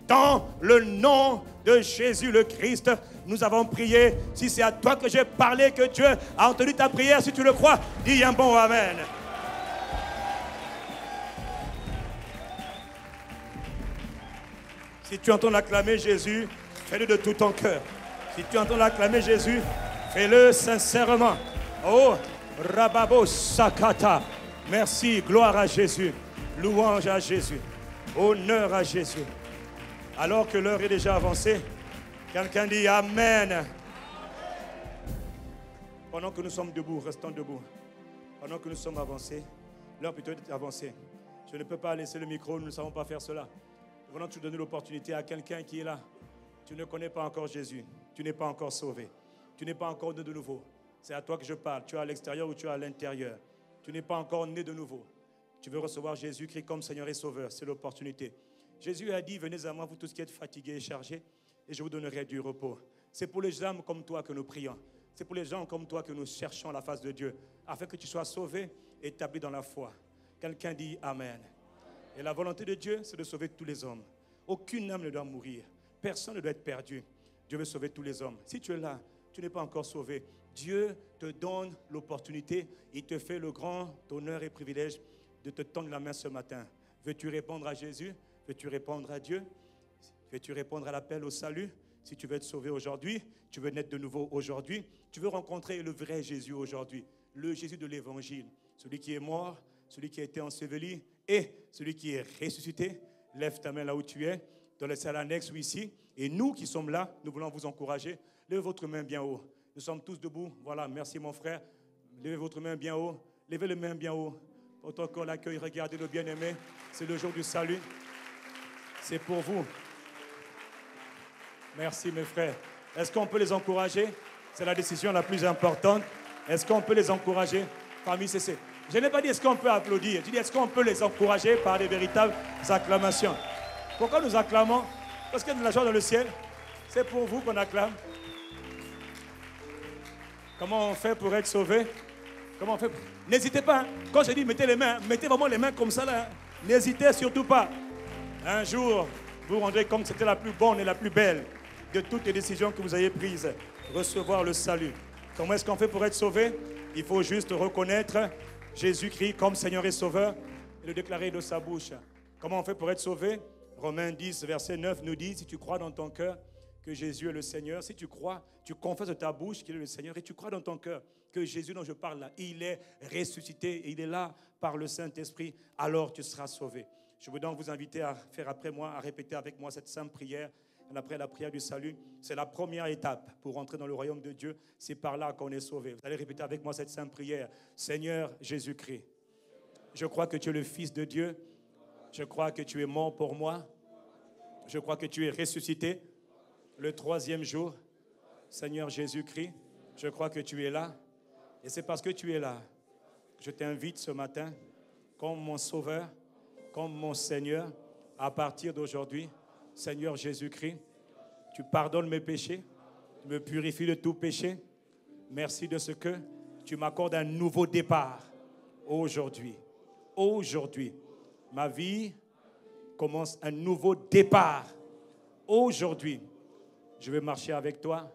A: dans le nom de Jésus le Christ, nous avons prié. Si c'est à toi que j'ai parlé, que Dieu a entendu ta prière, si tu le crois, dis un bon Amen. Si tu entends l'acclamer Jésus, fais-le de tout ton cœur. Si tu entends l'acclamer Jésus, fais-le sincèrement. Oh, Rababo Sakata. Merci, gloire à Jésus. Louange à Jésus. Honneur à Jésus. Alors que l'heure est déjà avancée, quelqu'un dit Amen. Pendant que nous sommes debout, restons debout. Pendant que nous sommes avancés, l'heure plutôt est avancée. Je ne peux pas laisser le micro, nous ne savons pas faire cela. Nous voulons te donner l'opportunité à quelqu'un qui est là. Tu ne connais pas encore Jésus. Tu n'es pas encore sauvé. Tu n'es pas encore né de nouveau. C'est à toi que je parle. Tu es à l'extérieur ou tu es à l'intérieur. Tu n'es pas encore né de nouveau. Tu veux recevoir Jésus-Christ comme Seigneur et Sauveur. C'est l'opportunité. Jésus a dit, venez à moi, vous tous qui êtes fatigués et chargés, et je vous donnerai du repos. C'est pour les gens comme toi que nous prions. C'est pour les gens comme toi que nous cherchons la face de Dieu, afin que tu sois sauvé, établi dans la foi. Quelqu'un dit Amen. Et la volonté de Dieu, c'est de sauver tous les hommes. Aucune âme ne doit mourir. Personne ne doit être perdu. Dieu veut sauver tous les hommes. Si tu es là, tu n'es pas encore sauvé. Dieu te donne l'opportunité. Il te fait le grand honneur et privilège de te tendre la main ce matin. Veux-tu répondre à Jésus? Veux-tu répondre à Dieu? Veux-tu répondre à l'appel au salut? Si tu veux être sauvé aujourd'hui, tu veux naître de nouveau aujourd'hui, tu veux rencontrer le vrai Jésus aujourd'hui, le Jésus de l'Évangile, celui qui est mort, celui qui a été enseveli et celui qui est ressuscité. Lève ta main là où tu es, dans la salle annexe ou ici. Et nous qui sommes là, nous voulons vous encourager. Levez votre main bien haut. Nous sommes tous debout. Voilà, merci mon frère. Levez votre main bien haut. Levez les mains bien haut. Autant qu'on l'accueille, regardez le bien-aimé. C'est le jour du salut. C'est pour vous. Merci mes frères. Est-ce qu'on peut les encourager? C'est la décision la plus importante. Est-ce qu'on peut les encourager? Famille CC. Je n'ai pas dit est-ce qu'on peut applaudir. Je dis est-ce qu'on peut les encourager par des véritables acclamations. Pourquoi nous acclamons? Parce qu'il y a de la joie dans le ciel. C'est pour vous qu'on acclame. Comment on fait pour être sauvé? Comment on fait? N'hésitez pas. Hein. Quand je dis mettez les mains, mettez vraiment les mains comme ça là. Hein. N'hésitez surtout pas. Un jour, vous vous rendrez compte que c'était la plus bonne et la plus belle de toutes les décisions que vous avez prises. Recevoir le salut. Comment est-ce qu'on fait pour être sauvé? Il faut juste reconnaître Jésus-Christ comme Seigneur et Sauveur et le déclarer de sa bouche. Comment on fait pour être sauvé? Romains 10, verset 9 nous dit, si tu crois dans ton cœur que Jésus est le Seigneur, si tu crois, tu confesses de ta bouche qu'il est le Seigneur et tu crois dans ton cœur que Jésus dont je parle là, il est ressuscité et il est là par le Saint-Esprit, alors tu seras sauvé. Je veux donc vous inviter à faire après moi, à répéter avec moi cette simple prière. Après la prière du salut, c'est la première étape pour entrer dans le royaume de Dieu. C'est par là qu'on est sauvé. Vous allez répéter avec moi cette simple prière. Seigneur Jésus-Christ, je crois que tu es le Fils de Dieu. Je crois que tu es mort pour moi. Je crois que tu es ressuscité le 3e jour. Seigneur Jésus-Christ, je crois que tu es là. Et c'est parce que tu es là, je t'invite ce matin, comme mon Sauveur, comme mon Seigneur, à partir d'aujourd'hui. Seigneur Jésus-Christ, tu pardonnes mes péchés, tu me purifies de tout péché. Merci de ce que tu m'accordes un nouveau départ aujourd'hui. Aujourd'hui, ma vie commence un nouveau départ. Aujourd'hui, je vais marcher avec toi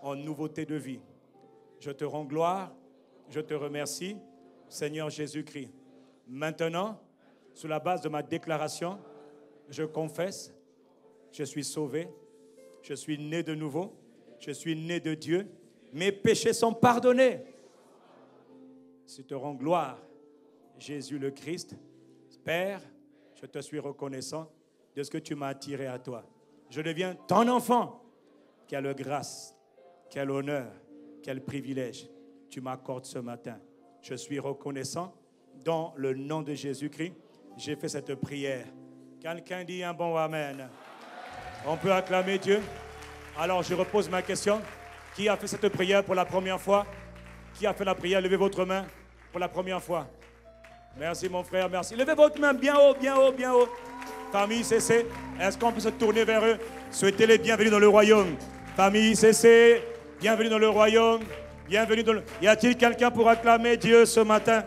A: en nouveauté de vie. Je te rends gloire, je te remercie, Seigneur Jésus-Christ. Maintenant, sous la base de ma déclaration, je confesse, je suis sauvé, je suis né de nouveau, je suis né de Dieu, mes péchés sont pardonnés. Je te rends gloire, Jésus le Christ. Père, je te suis reconnaissant de ce que tu m'as attiré à toi. Je deviens ton enfant. Quelle grâce, quel honneur, quel privilège tu m'accordes ce matin. Je suis reconnaissant dans le nom de Jésus-Christ. J'ai fait cette prière. Quelqu'un dit un bon amen. On peut acclamer Dieu. Alors je repose ma question. Qui a fait cette prière pour la première fois? Qui a fait la prière? Levez votre main pour la première fois. Merci mon frère, merci. Levez votre main bien haut, bien haut, bien haut. Famille CC, est-ce qu'on peut se tourner vers eux? Souhaitez-les bienvenue dans le royaume. Famille CC, bienvenue dans le royaume. Bienvenue dans le... Y a-t-il quelqu'un pour acclamer Dieu ce matin?